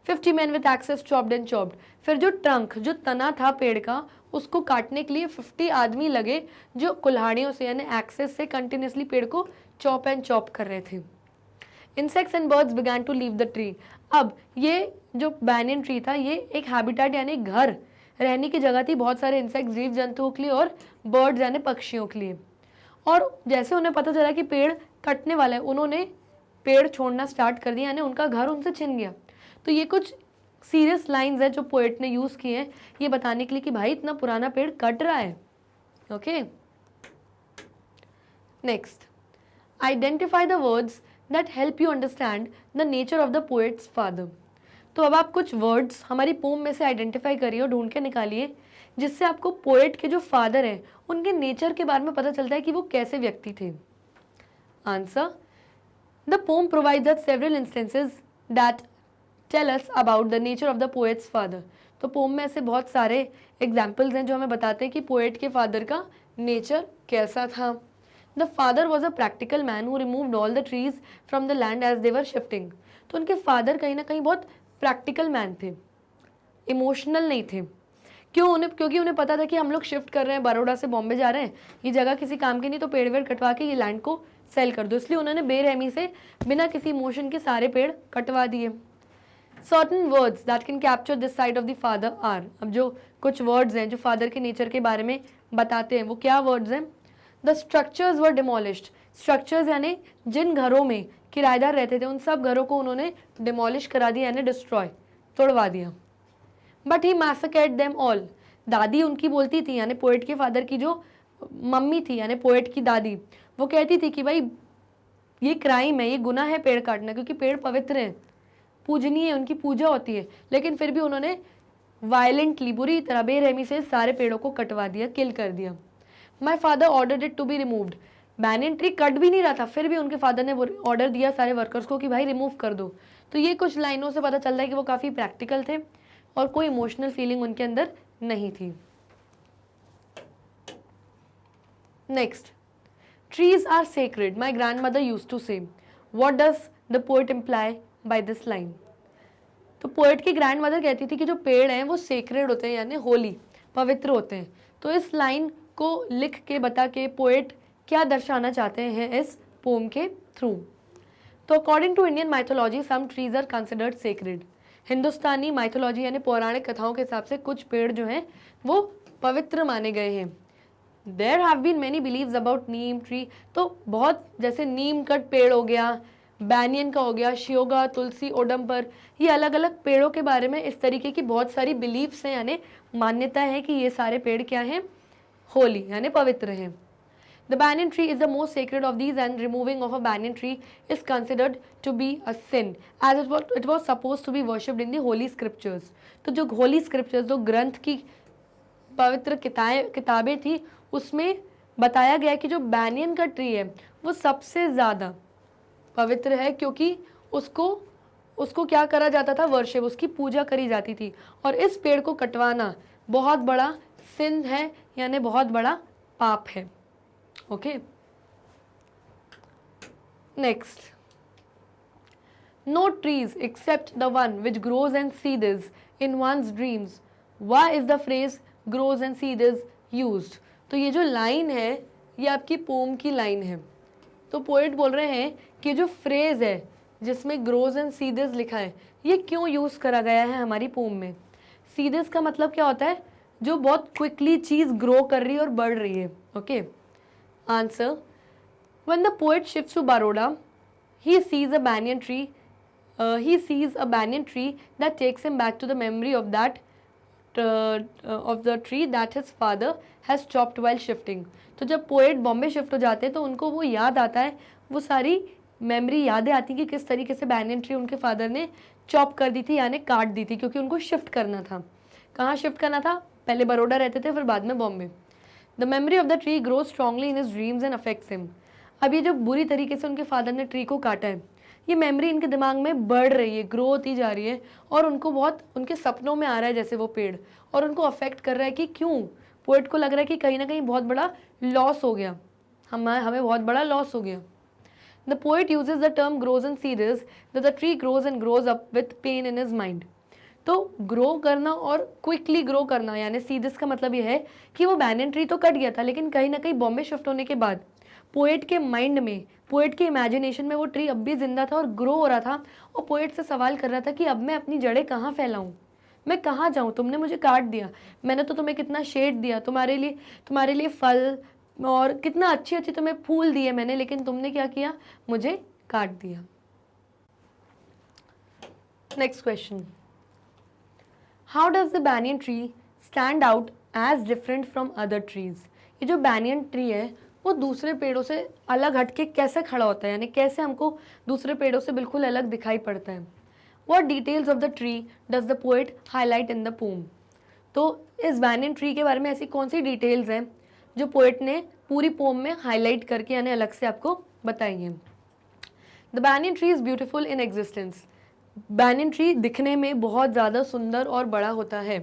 50 men with axes chopped and chopped। फिर जो ट्रंक, जो तना था पेड़ का, उसको काटने के लिए 50 आदमी लगे जो कुल्हाड़ियों से यानी एक्सेस से कंटिन्यूसली पेड़ को चॉप एंड चॉप कर रहे थे। Insects and birds began to leave the tree. अब ये जो बैनियन ट्री था ये एक हैबिटेट यानी घर, रहने की जगह थी बहुत सारे इंसेक्ट जीव जंतुओं के लिए और बर्ड्स यानी पक्षियों के लिए। और जैसे उन्हें पता चला कि पेड़ कटने वाला है, उन्होंने पेड़ छोड़ना स्टार्ट कर दिया, यानी उनका घर उनसे छिन गया। तो ये कुछ सीरियस लाइंस है जो पोएट ने यूज़ किए हैं ये बताने के लिए कि भाई इतना पुराना पेड़ कट रहा है। Okay, next, identify the words that help you understand the nature of the poet's father. तो अब आप कुछ वर्ड्स हमारी पोम में से आइडेंटिफाई करिए और ढूंढ के निकालिए, जिससे आपको पोएट के जो फादर हैं उनके नेचर के बारे में पता चलता है कि वो कैसे व्यक्ति थे। Answer, the poem provides us several instances that tell us about the nature of the poet's father. तो पोम में ऐसे बहुत सारे एग्जाम्पल्स हैं जो हमें बताते हैं कि पोएट के फादर का नेचर कैसा था। The father was a practical man who removed all the trees from the land as they were shifting. तो उनके फादर कहीं ना कहीं बहुत प्रैक्टिकल मैन थे, इमोशनल नहीं थे, क्योंकि उन्हें पता था कि हम लोग शिफ्ट कर रहे हैं, बड़ौदा से बॉम्बे जा रहे हैं, ये जगह किसी काम की नहीं, तो पेड़ वेड़ कटवा के ये लैंड को सेल कर दो। इसलिए उन्होंने बेरहमी से बिना किसी इमोशन के सारे पेड़ कटवा दिए। Certain words that can capture this side of the father are, अब जो कुछ वर्ड्स हैं जो फादर के नेचर के बारे में बताते हैं, वो क्या वर्ड्स हैं? The structures were demolished, structures यानी जिन घरों में किराएदार रहते थे उन सब घरों को उन्होंने डिमोलिश करा दिया, यानी डिस्ट्रॉय, तोड़वा दिया। But he massacred them all, दादी उनकी बोलती थी, यानी पोएट के फादर की जो मम्मी थी यानी पोएट की दादी, वो कहती थी कि भाई ये क्राइम है, ये गुनाह है पेड़ काटना, क्योंकि पेड़ पवित्र हैं, पूजनीय है, उनकी पूजा होती है। लेकिन फिर भी उन्होंने वायलेंटली, बुरी तरह, बेरहमी से सारे पेड़ों को कटवा दिया, किल कर दिया। My father ordered it to be removed, banyan tree cut भी नहीं रहा था, फिर भी उनके फादर ने ऑर्डर दिया सारे वर्कर्स को कि भाई रिमूव कर दो। तो ये कुछ लाइनों से पता चल रहा है कि वो काफ़ी प्रैक्टिकल थे और कोई इमोशनल फीलिंग उनके अंदर नहीं थी। Next, trees are sacred, my grandmother use to say. What does the poet imply by this line? तो पोएट की ग्रैंड मदर कहती थी कि जो पेड़ हैं वो सेक्रेड होते हैं, यानी होली, पवित्र होते हैं। तो इस लाइन को लिख के बता के पोएट क्या दर्शाना चाहते हैं इस पोम के थ्रू? तो according to Indian mythology some trees are considered sacred, Hindustani mythology यानी पौराणिक कथाओं के हिसाब से कुछ पेड़ जो हैं वो पवित्र माने गए हैं। There have been many beliefs about neem tree, तो बहुत, जैसे नीम का पेड़ हो गया, बैनियन का हो गया, शियोगा, तुलसी, ओडम्बर, ये अलग अलग पेड़ों के बारे में इस तरीके की बहुत सारी बिलीव्स हैं, यानी मान्यता है कि ये सारे पेड़ क्या हैं? होली, यानी पवित्र हैं। The banyan tree is the most sacred of these, and removing of a banyan tree is considered to be a sin, as it was supposed to be worshipped in the holy scriptures. तो जो holy scriptures, जो ग्रंथ की पवित्र किताबें थी, उसमें बताया गया कि जो बैनियन का ट्री है वो सबसे ज़्यादा पवित्र है, क्योंकि उसको क्या करा जाता था? वर्शिप, उसकी पूजा करी जाती थी। और इस पेड़ को कटवाना बहुत बड़ा सिन है, यानी बहुत बड़ा पाप है। Okay, next, no trees except the one which grows and seeds in one's dreams, why is the phrase grows and seeds used? तो ये जो लाइन है ये आपकी पोम की लाइन है। तो पोएट बोल रहे हैं कि जो फ्रेज है जिसमें ग्रोज एंड सीड्स लिखा है, ये क्यों यूज़ करा गया है हमारी पोम में? सीड्स का मतलब क्या होता है? जो बहुत क्विकली चीज़ ग्रो कर रही है और बढ़ रही है। Okay, answer, when the poet shifts to Baroda, he sees a banyan tree that takes him back to the memory of the tree that his father has chopped while shifting. तो जब poet Bombay shift हो जाते हैं तो उनको वो याद आता है, वो सारी मेमोरी यादें आती कि किस तरीके से बैनियन ट्री उनके फादर ने चॉप कर दी थी, यानी काट दी थी, क्योंकि उनको शिफ्ट करना था। कहाँ शिफ्ट करना था? पहले बड़ौदा रहते थे, फिर बाद में Bombay. The memory of the tree grow strongly in his dreams and affects him. अब ये जो बुरी तरीके से उनके फादर ने ट्री को काटा है, ये मेमोरी इनके दिमाग में बढ़ रही है, ग्रो होती जा रही है, और उनको बहुत उनके सपनों में आ रहा है जैसे वो पेड़, और उनको अफेक्ट कर रहा है कि क्यों? पोएट को लग रहा है कि कहीं ना कहीं बहुत बड़ा लॉस हो गया, हमें बहुत बड़ा लॉस हो गया। The poet uses the term grows and seeds that the tree grows and grows up with pain in his mind. तो ग्रो करना और क्विकली ग्रो करना, यानी सीड्स का मतलब ये है कि वो बैनियन ट्री तो कट गया था, लेकिन कहीं ना कहीं बॉम्बे शिफ्ट होने के बाद पोएट के माइंड में, पोएट के इमेजिनेशन में वो ट्री अब भी जिंदा था और ग्रो हो रहा था, और पोएट से सवाल कर रहा था कि अब मैं अपनी जड़ें कहाँ फैलाऊं, मैं कहाँ जाऊं? तुमने मुझे काट दिया, मैंने तो तुम्हें कितना शेड दिया, तुम्हारे लिए फल और कितना अच्छे अच्छे तुम्हें फूल दिए मैंने, लेकिन तुमने क्या किया? मुझे काट दिया। Next question, how does the banyan tree stand out as different from other trees? ये जो बैनियन ट्री है वो दूसरे पेड़ों से अलग हटके कैसे खड़ा होता है, यानी कैसे हमको दूसरे पेड़ों से बिल्कुल अलग दिखाई पड़ता है? What details of the tree does the poet highlight in the poem? तो इस बैनियन ट्री के बारे में ऐसी कौन सी डिटेल्स हैं जो पोएट ने पूरी पोम में हाईलाइट करके, यानी अलग से आपको बताई हैं? The banyan tree is beautiful in existence, banyan tree दिखने में बहुत ज़्यादा सुंदर और बड़ा होता है।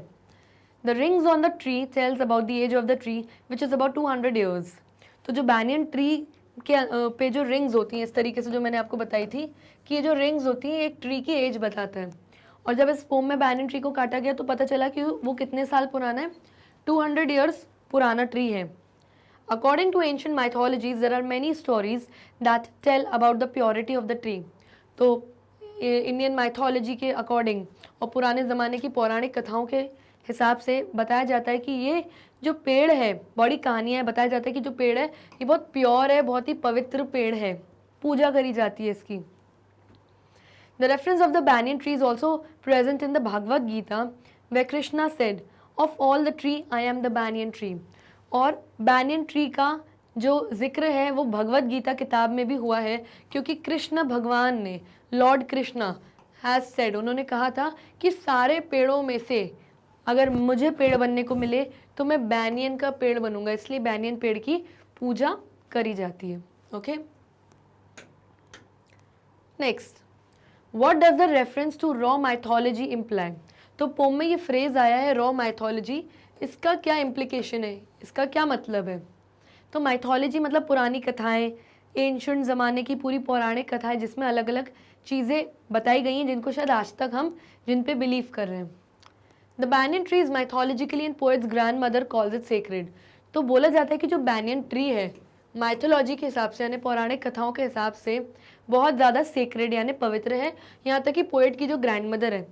The rings on the tree tells about the age of the tree which is about 200 years. तो जो बैनियन ट्री के पे जो रिंग्स होती हैं, इस तरीके से जो मैंने आपको बताई थी कि ये जो रिंग्स होती हैं एक ट्री की एज बताता है, और जब इस पोम में बैनियन ट्री को काटा गया तो पता चला कि वो कितने साल पुराना है, 200 ईयर्स पुराना ट्री है। According to ancient mythologies, there are many stories that tell about the purity of the tree. तो इंडियन माइथोलॉजी के अकॉर्डिंग और पुराने ज़माने की पौराणिक कथाओं के हिसाब से बताया जाता है कि ये जो पेड़ है, बड़ी कहानियाँ है, बताया जाता है कि जो पेड़ है ये बहुत प्योर है, बहुत ही पवित्र पेड़ है, पूजा करी जाती है इसकी। The reference of the banyan tree is also present in the Bhagavad Gita, where Krishna said, "Of all the tree, I am the banyan tree." और बैनियन ट्री का जो जिक्र है वो भगवत गीता किताब में भी हुआ है, क्योंकि कृष्ण भगवान ने, लॉर्ड कृष्णा हैज़ सेड, उन्होंने कहा था कि सारे पेड़ों में से अगर मुझे पेड़ बनने को मिले तो मैं बैनियन का पेड़ बनूंगा, इसलिए बैनियन पेड़ की पूजा करी जाती है। Okay, next, what does the reference to raw mythology imply? तो पोम में ये फ्रेज आया है रॉ माइथोलॉजी, इसका क्या इम्प्लीकेशन है, इसका क्या मतलब है? तो माइथोलॉजी मतलब पुरानी कथाएं, एंशंट ज़माने की पूरी पौराणिक कथाएं जिसमें अलग अलग चीज़ें बताई गई हैं जिनको शायद आज तक हम जिन पे बिलीव कर रहे हैं। The banyan tree is mythologically and poets grand mother calls it sacred. तो बोला जाता है कि जो बैनियन ट्री है माइथोलॉजी के हिसाब से यानी पौराणिक कथाओं के हिसाब से बहुत ज़्यादा सेक्रेड यानी पवित्र है। यहाँ तक कि पोएट की जो ग्रैंड मदर है,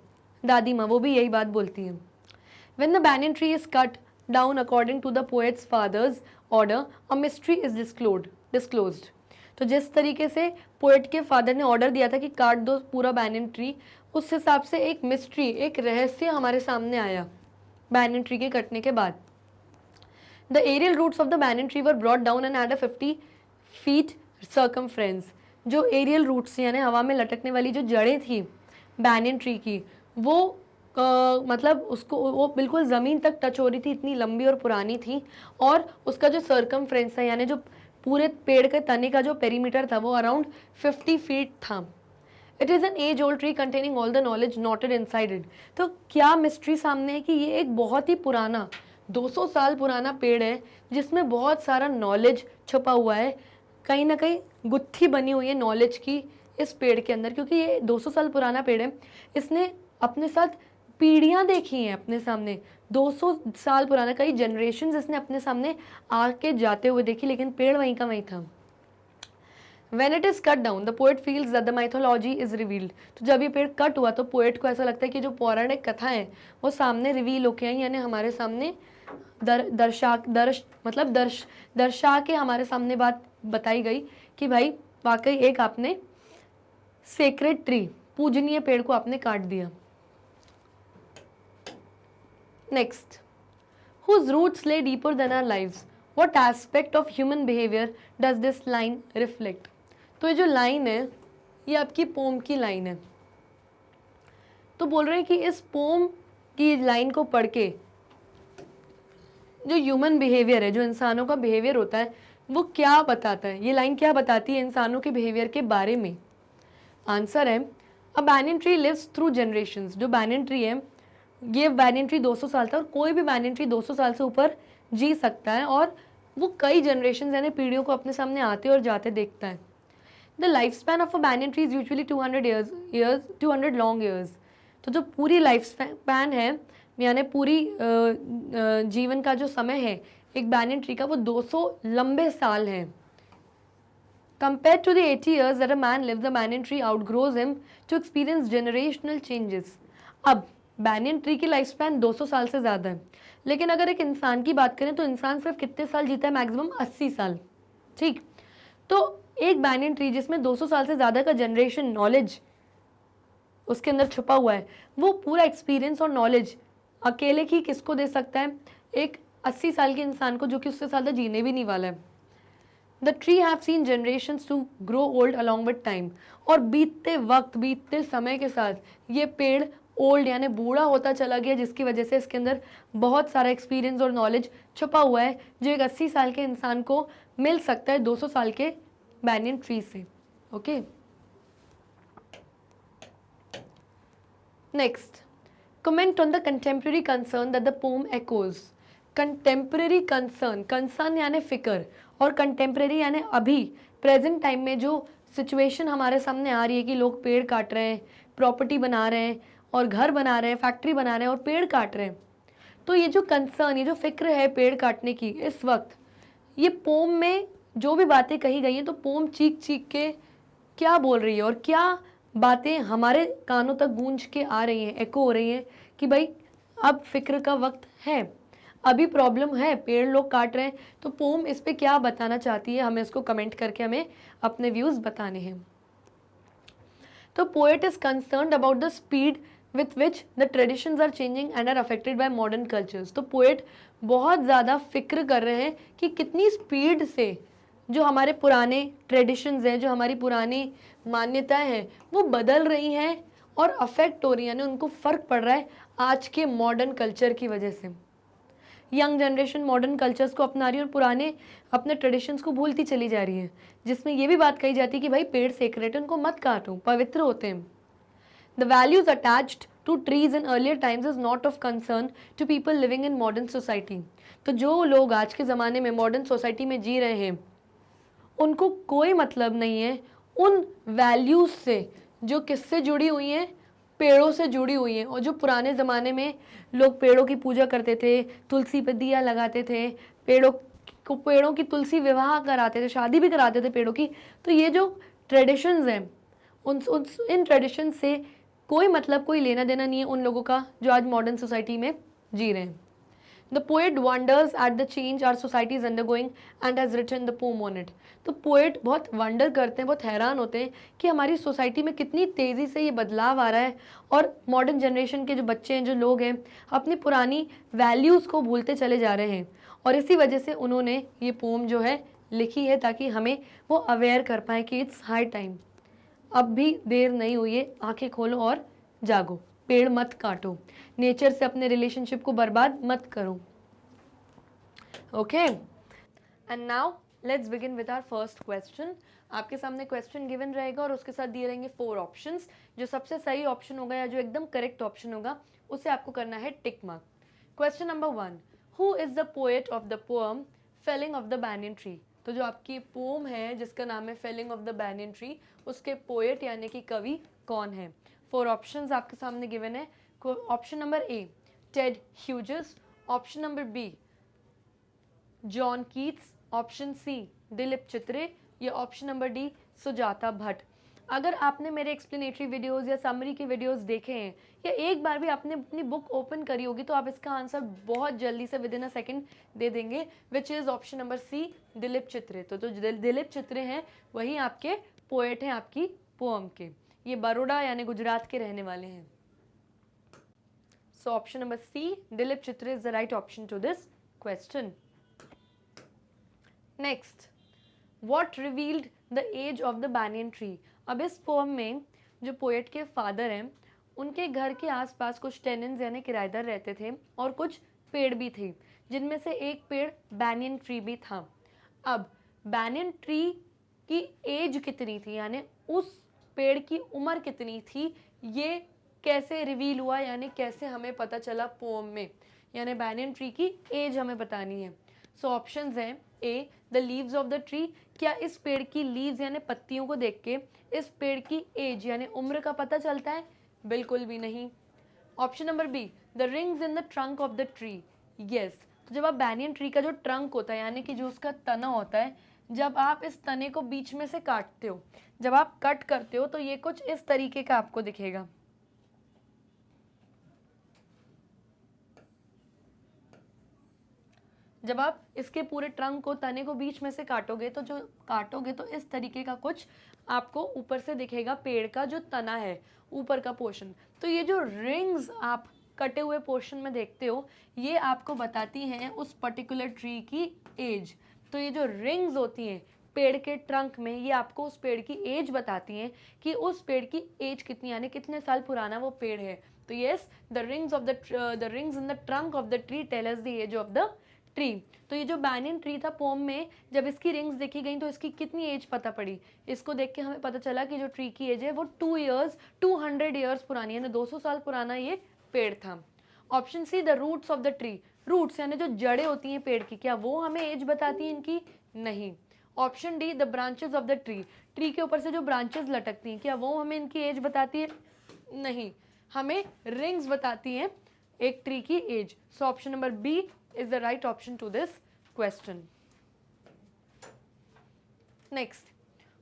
दादी माँ, वो भी यही बात बोलती है। When the banyan tree is cut down according to the poet's father's order, a mystery is disclosed. तो जिस तरीके से पोएट के फादर ने ऑर्डर दिया था कि काट दो पूरा बैनियन ट्री, उस हिसाब से एक मिस्ट्री, एक रहस्य हमारे सामने आया बैनियन ट्री के कटने के बाद। The aerial roots of the banyan tree were brought down and had a 50 feet circumference. जो एरियल रूट्स यानी हवा में लटकने वाली जो जड़ें थी बैनियन ट्री की, वो मतलब उसको वो बिल्कुल ज़मीन तक टच हो रही थी, इतनी लंबी और पुरानी थी। और उसका जो सर्कमफ्रेंस है यानी जो पूरे पेड़ के तने का जो पेरीमीटर था वो अराउंड 50 फीट था। It is an age old tree containing all the knowledge knotted inside it. तो क्या मिस्ट्री सामने है कि ये एक बहुत ही पुराना 200 साल पुराना पेड़ है जिसमें बहुत सारा नॉलेज छुपा हुआ है, कहीं ना कहीं गुत्थी बनी हुई है नॉलेज की इस पेड़ के अंदर, क्योंकि ये 200 साल पुराना पेड़ है। इसने अपने साथ पीढ़ियाँ देखी हैं अपने सामने, 200 साल पुराना, कई जनरेशन्स इसने अपने सामने आके जाते हुए देखी, लेकिन पेड़ वहीं का वहीं था। When it is cut down, the poet feels that the mythology is revealed. तो जब ये पेड़ कट हुआ तो पोएट को ऐसा लगता है कि जो पौराणिक कथा है वो सामने रिवील होके आई, यानी हमारे सामने दर्शा के हमारे सामने बात बताई गई कि भाई वाकई एक आपने सेक्रेड ट्री, पूजनीय पेड़ को आपने काट दिया। Next, whose roots lay deeper than our lives? What aspect of human behavior does this line reflect? तो ये जो लाइन है ये आपकी पोम की लाइन है। तो बोल रहे हैं कि इस पोम की लाइन को पढ़ के जो ह्यूमन बिहेवियर है, जो इंसानों का बिहेवियर होता है, वो क्या बताता है, ये लाइन क्या बताती है इंसानों के बिहेवियर के बारे में? आंसर है, a banyan tree lives through generations. जो बैनियन ट्री है, ये बैनियन ट्री 200 साल था और कोई भी बैनियन ट्री 200 साल से ऊपर जी सकता है और वो कई जनरेशन यानी पीढ़ियों को अपने सामने आते और जाते देखता है। The life span of a banyan tree is usually 200 long years. तो जो पूरी लाइफ स्पैन है यानी पूरी जीवन का जो समय है एक बैनियन ट्री का, वो 200 लंबे साल हैं। Compared to the 80 years that a man lives, the banyan tree outgrows him to experience generational changes. अब बैनियन ट्री की लाइफ स्पैन 200 साल से ज़्यादा है, लेकिन अगर एक इंसान की बात करें तो इंसान सिर्फ कितने साल जीता है? मैक्सिमम 80 साल। ठीक, तो एक बैनियन ट्री जिसमें 200 साल से ज़्यादा का जनरेशन नॉलेज उसके अंदर छुपा हुआ है, वो पूरा एक्सपीरियंस और नॉलेज अकेले ही किसको दे सकता है? एक 80 साल के इंसान को, जो कि उससे ज़्यादा जीने भी नहीं वाला है। The tree have seen generations to grow old along with time. और बीतते वक्त, बीतते समय के साथ ये पेड़ ओल्ड यानी बूढ़ा होता चला गया, जिसकी वजह से इसके अंदर बहुत सारा एक्सपीरियंस और नॉलेज छुपा हुआ है जो एक 80 साल के इंसान को मिल सकता है 200 साल के बैनियन ट्री से। Okay, next, comment on the contemporary concern that the pome echoes. Contemporary concern, concern यानी फिक्र, और कंटेम्प्रेरी यानी अभी प्रेजेंट टाइम में जो सिचुएशन हमारे सामने आ रही है कि लोग पेड़ काट रहे हैं, प्रॉपर्टी बना रहे हैं और घर बना रहे हैं, फैक्ट्री बना रहे हैं और पेड़ काट रहे हैं। तो ये जो कंसर्न, ये जो फिक्र है पेड़ काटने की इस वक्त, ये पोम में जो भी बातें कही गई हैं, तो पोम चीख चीख के क्या बोल रही है और क्या बातें हमारे कानों तक गूंज के आ रही हैं, एको हो रही हैं कि भाई अब फिक्र का वक्त है, अभी प्रॉब्लम है, पेड़ लोग काट रहे हैं। तो पोम इस पे क्या बताना चाहती है, हमें इसको कमेंट करके हमें अपने व्यूज बताने हैं। तो poet is concerned about the speed with which the traditions are changing and are affected by modern cultures। तो पोएट बहुत ज़्यादा फिक्र कर रहे हैं कि कितनी स्पीड से जो हमारे पुराने ट्रेडिशंस हैं, जो हमारी पुरानी मान्यताएं हैं, वो बदल रही हैं और अफेक्ट हो रही हैं, यानी उनको फ़र्क पड़ रहा है आज के मॉडर्न कल्चर की वजह से। यंग जनरेशन मॉडर्न कल्चर्स को अपना रही है और पुराने अपने ट्रेडिशंस को भूलती चली जा रही है, जिसमें ये भी बात कही जाती है कि भाई पेड़ सेक्रेट है, उनको मत काटो, पवित्र होते हैं। The values attached to trees in earlier times is not of concern to people living in modern society। तो जो लोग आज के ज़माने में मॉडर्न सोसाइटी में जी रहे हैं, उनको कोई मतलब नहीं है उन वैल्यूज़ से जो किससे जुड़ी हुई हैं, पेड़ों से जुड़ी हुई हैं। और जो पुराने ज़माने में लोग पेड़ों की पूजा करते थे, तुलसी पे दिया लगाते थे, पेड़ों की तुलसी विवाह कराते थे, शादी भी कराते थे पेड़ों की। तो ये जो ट्रेडिशंस हैं, इन ट्रेडिशन से कोई मतलब, कोई लेना देना नहीं है उन लोगों का जो आज मॉडर्न सोसाइटी में जी रहे हैं। The poet wonders at the change our society is undergoing and has written the poem on it. तो पोएट बहुत वंडर करते हैं, बहुत हैरान होते हैं कि हमारी सोसाइटी में कितनी तेज़ी से ये बदलाव आ रहा है और मॉडर्न जनरेशन के जो बच्चे हैं, जो लोग हैं, अपनी पुरानी वैल्यूज़ को भूलते चले जा रहे हैं। और इसी वजह से उन्होंने ये पोम जो है लिखी है, ताकि हमें वो अवेयर कर पाएँ कि इट्स हाई टाइम, अब भी देर नहीं हुई है, आंखें खोलो और जागो, पेड़ मत काटो, नेचर से अपने रिलेशनशिप को बर्बाद मत करो। Okay, and now let's begin with our first question. आपके सामने क्वेश्चन गिवन रहेगा और उसके साथ दिए रहेंगे 4 ऑप्शंस। जो सबसे सही ऑप्शन होगा या जो एकदम करेक्ट ऑप्शन होगा उसे आपको करना है tick mark. Question number 1, who is the poet of the poem felling of the banyan tree. तो जो आपकी पोम है जिसका नाम है felling of the banyan tree, उसके पोएट यानी कि कवि कौन है। 4 ऑप्शंस आपके सामने गिवन है। Option number A, Ted Hughes. Option number B, John Keats. Option C, Dilip Chitre. या option number D, Sujata Bhatt. अगर आपने मेरे एक्सप्लेनेटरी वीडियोस या समरी के वीडियोस देखे हैं या एक बार भी आपने अपनी बुक ओपन करी होगी, तो आप इसका आंसर बहुत जल्दी से विद इन अ सेकेंड दे देंगे, which is option number C, Dilip Chitre. तो जो दिलीप चित्रे हैं वही आपके पोएट हैं आपकी पोएम के। ये बड़ौदा यानी गुजरात के रहने वाले हैं। So option number C, Dilip Chitre is the right option to this question. Next, what revealed the age of the banyan tree. अब इस पोएम में जो पोएट के फादर हैं, उनके घर के आसपास कुछ टेनेंट्स यानी किराएदार रहते थे और कुछ पेड़ भी थे, जिनमें से एक पेड़ बैनियन ट्री भी था। अब बैनियन ट्री की एज कितनी थी, यानी उस पेड़ की उम्र कितनी थी, ये कैसे रिवील हुआ, यानी कैसे हमें पता चला पोएम में, यानी बैनियन ट्री की एज हमें बतानी है। सो ऑप्शंस हैं, A, the leaves of the tree. क्या इस पेड़ की लीव्स यानी पत्तियों को देख के इस पेड़ की एज यानी उम्र का पता चलता है? बिल्कुल भी नहीं। Option number B, the rings in the trunk of the tree. Yes, तो जब आप बैनियन ट्री का जो ट्रंक होता है यानी कि जो उसका तना होता है, जब आप इस तने को बीच में से काटते हो, जब आप कट करते हो, तो ये कुछ इस तरीके का आपको दिखेगा। जब आप इसके पूरे ट्रंक को, तने को बीच में से काटोगे, तो जो काटोगे तो इस तरीके का कुछ आपको ऊपर से दिखेगा, पेड़ का जो तना है ऊपर का पोर्शन। तो ये जो रिंग्स आप कटे हुए पोर्शन में देखते हो, ये आपको बताती हैं उस पर्टिकुलर ट्री की एज। तो ये जो रिंग्स होती हैं पेड़ के ट्रंक में, ये आपको उस पेड़ की एज बताती हैं कि उस पेड़ की एज कितनी, यानी कितने साल पुराना वो पेड़ है। तो yes, the rings in the trunk of the tree tell us the age of the tree. तो ये जो बैनियन ट्री था, पोम में जब इसकी रिंग्स देखी गई तो इसकी कितनी एज पता पड़ी। इसको देख के हमें पता चला कि जो ट्री की एज है वो 200 ईयर्स पुरानी है, 200 साल पुराना ये पेड़ था। Option C, the roots of the tree. Roots यानी जो जड़ें होती हैं पेड़ की, क्या वो हमें एज बताती हैं इनकी? नहीं। Option D, the branches of the tree. Tree के ऊपर से जो ब्रांचेस लटकती हैं, क्या वो हमें इनकी एज बताती है? नहीं। हमें रिंग्स बताती हैं एक ट्री की age. So option number B is the right option to this question. Next,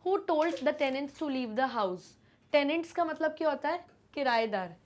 who told the tenants to leave the house. Tenants का मतलब क्या होता है? किराएदार।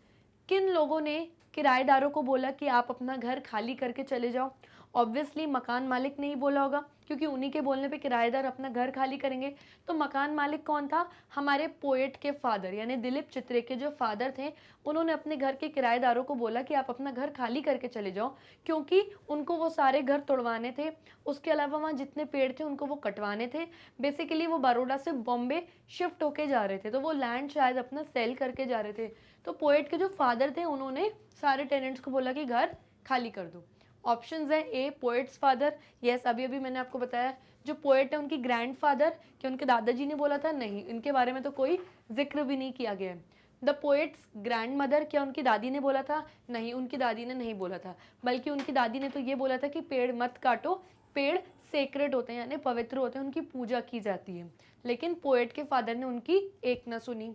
किन लोगों ने किराएदारों को बोला कि आप अपना घर खाली करके चले जाओ? ऑब्वियसली मकान मालिक ने ही बोला होगा, क्योंकि उन्हीं के बोलने पे किराएदार अपना घर खाली करेंगे। तो मकान मालिक कौन था? हमारे पोएट के फादर, यानी दिलीप चित्रे के जो फादर थे, उन्होंने अपने घर के किराएदारों को बोला कि आप अपना घर खाली करके चले जाओ, क्योंकि उनको वो सारे घर तोड़वाने थे। उसके अलावा वहाँ जितने पेड़ थे उनको वो कटवाने थे। बेसिकली वो बड़ौदा से बॉम्बे शिफ्ट होके जा रहे थे, तो वो लैंड शायद अपना सेल करके जा रहे थे। तो पोएट के जो फादर थे उन्होंने सारे टेनेंट्स को बोला कि घर खाली कर दो। ऑप्शंस है ए पोएट्स फादर, यस अभी अभी मैंने आपको बताया। जो पोएट है उनकी ग्रैंड फादर, क्या उनके दादाजी ने बोला था? नहीं, इनके बारे में तो कोई जिक्र भी नहीं किया गया है। द पोएट्स ग्रैंड मदर, क्या उनकी दादी ने बोला था? नहीं, उनकी दादी ने नहीं बोला था, बल्कि उनकी दादी ने तो ये बोला था कि पेड़ मत काटो, पेड़ सेक्रेड होते हैं यानी पवित्र होते हैं, उनकी पूजा की जाती है। लेकिन पोएट के फादर ने उनकी एक न सुनी।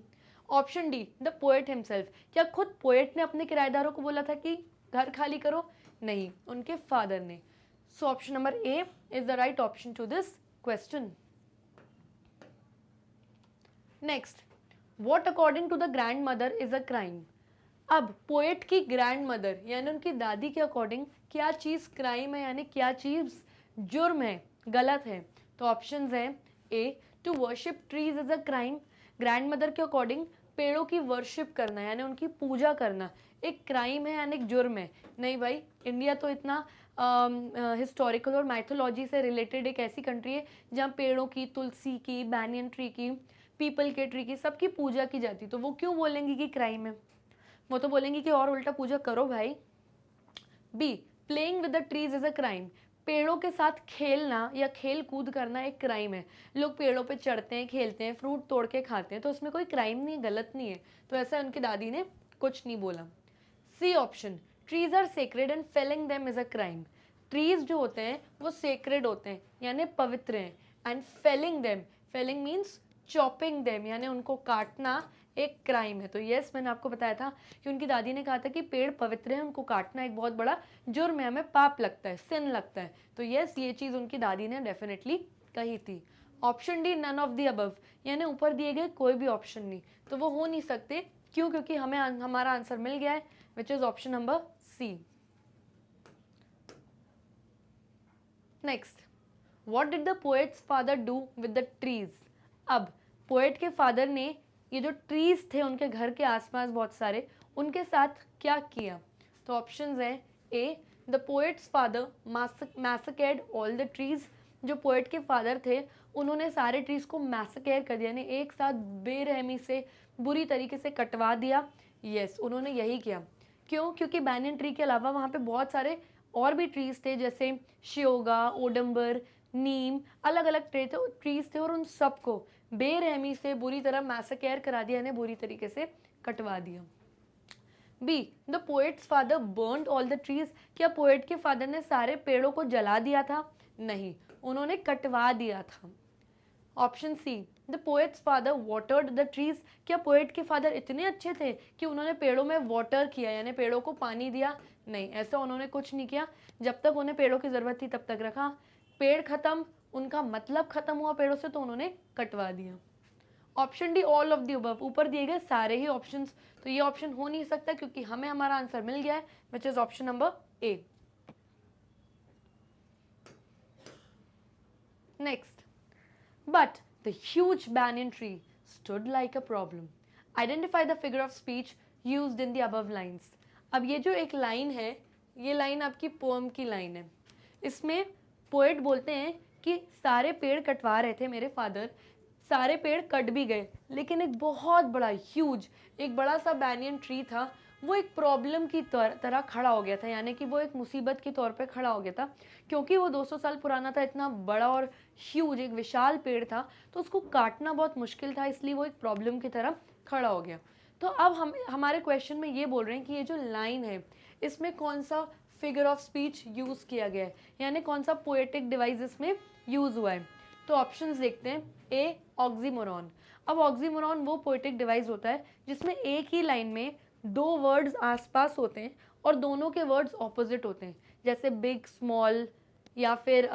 Option D the poet himself, क्या खुद पोएट ने अपने किराएदारों को बोला था कि घर खाली करो? नहीं, उनके फादर ने। So option number A is the right option to this question. Next, what according to the grandmother is a crime. अब पोएट की ग्रैंड मदर यानी उनकी दादी के अकॉर्डिंग क्या चीज क्राइम है, यानी क्या चीज जुर्म है, गलत है? तो ऑप्शंस है A to worship trees is a crime. Grandmother के अकॉर्डिंग पेड़ों की वर्शिप करना यानी उनकी पूजा करना एक क्राइम है यानी एक जुर्म है? नहीं भाई, इंडिया तो इतना हिस्टोरिकल और माइथोलॉजी से रिलेटेड एक ऐसी कंट्री है जहाँ पेड़ों की, तुलसी की, बैनियन ट्री की, पीपल के ट्री की, सबकी पूजा की जाती। तो वो क्यों बोलेंगी कि क्राइम है? वो तो बोलेंगी कि और उल्टा पूजा करो भाई। Be playing with the trees is a crime, पेड़ों के साथ खेलना या खेल कूद करना एक क्राइम है। लोग पेड़ों पे चढ़ते हैं, खेलते हैं, फ्रूट तोड़ के खाते हैं, तो उसमें कोई क्राइम नहीं है, गलत नहीं है। तो ऐसा उनकी दादी ने कुछ नहीं बोला। C option, trees are sacred and felling them is a crime. Trees जो होते हैं वो सेक्रेड होते हैं यानी पवित्र हैं, and felling them, felling means chopping them यानी उनको काटना एक क्राइम है। तो यस, मैंने आपको बताया था कि उनकी दादी ने कहा था कि पेड़ पवित्र है, उनको काटना एक बहुत बड़ा जुर्म है, हमें पाप लगता है, सिन लगता है। तो यस, ये चीज़ उनकी दादी ने डेफिनेटली कही थी। Option D none of the above, यानी ऊपर दिए गए कोई भी ऑप्शन नहीं, तो वो हो नहीं सकते। क्यों? क्योंकि हमें हमारा आंसर मिल गया है, which is option number C. Next, what did the poet's father do with the trees. अब पोएट के फादर ने ये जो ट्रीज थे उनके घर के आसपास बहुत सारे, उनके साथ क्या किया? तो ऑप्शंस हैं A the poet's father massacred all the trees, जो पोएट के फादर थे उन्होंने सारे ट्रीज को मैसेकेर कर दिया, यानी एक साथ बेरहमी से बुरी तरीके से कटवा दिया। यस, उन्होंने यही किया। क्यों? क्योंकि बैनियन ट्री के अलावा वहाँ पे बहुत सारे और भी ट्रीज थे, जैसे शियोगा, ओडम्बर, नीम, अलग अलग ट्रीज थे, और उन सबको बेरहमी से बुरी तरह मैसेकेर करा दिया, यानी बुरी तरीके से कटवा दिया। Be the poet's father burned all the trees, क्या पोएट के फादर ने सारे पेड़ों को जला दिया था? नहीं, उन्होंने कटवा दिया था। Option C the poet's father watered the trees, क्या पोएट के फादर इतने अच्छे थे कि उन्होंने पेड़ों में वाटर किया यानी पेड़ों को पानी दिया? नहीं, ऐसा उन्होंने कुछ नहीं किया। जब तक उन्हें पेड़ों की जरूरत थी तब तक रखा, पेड़ खत्म, उनका मतलब खत्म हुआ पेड़ों से, तो उन्होंने कटवा दिया। Option D all of the above, ऊपर दिए गए सारे ही ऑप्शंस, तो ये ऑप्शन हो नहीं सकता क्योंकि हमें हमारा आंसर मिल गया है, which is option number A. Next, but the huge banyan tree stood like a problem. Identify the figure of speech used in the above lines. अब ये जो एक लाइन है, ये लाइन आपकी पोएम की लाइन है। इसमें पोएट बोलते हैं कि सारे पेड़ कटवा रहे थे मेरे फादर, सारे पेड़ कट भी गए, लेकिन एक बहुत बड़ा ह्यूज, एक बड़ा सा बैनियन ट्री था, वो एक प्रॉब्लम की तरह खड़ा हो गया था, यानी कि वो एक मुसीबत के तौर पे खड़ा हो गया था, क्योंकि वो 200 साल पुराना था, इतना बड़ा और ह्यूज एक विशाल पेड़ था, तो उसको काटना बहुत मुश्किल था, इसलिए वो एक प्रॉब्लम की तरह खड़ा हो गया। तो अब हम हमारे क्वेश्चन में ये बोल रहे हैं कि ये जो लाइन है इसमें कौन सा फिगर ऑफ स्पीच यूज़ किया गया है, यानी कौन सा पोएटिक डिवाइस इसमें यूज़ हुआ है। तो ऑप्शंस देखते हैं। ए ऑक्सीमोरॉन। अब ऑक्सीमोरॉन वो पोएटिक डिवाइस होता है जिसमें एक ही लाइन में दो वर्ड्स आसपास होते हैं और दोनों के वर्ड्स ऑपोजिट होते हैं, जैसे बिग स्मॉल या फिर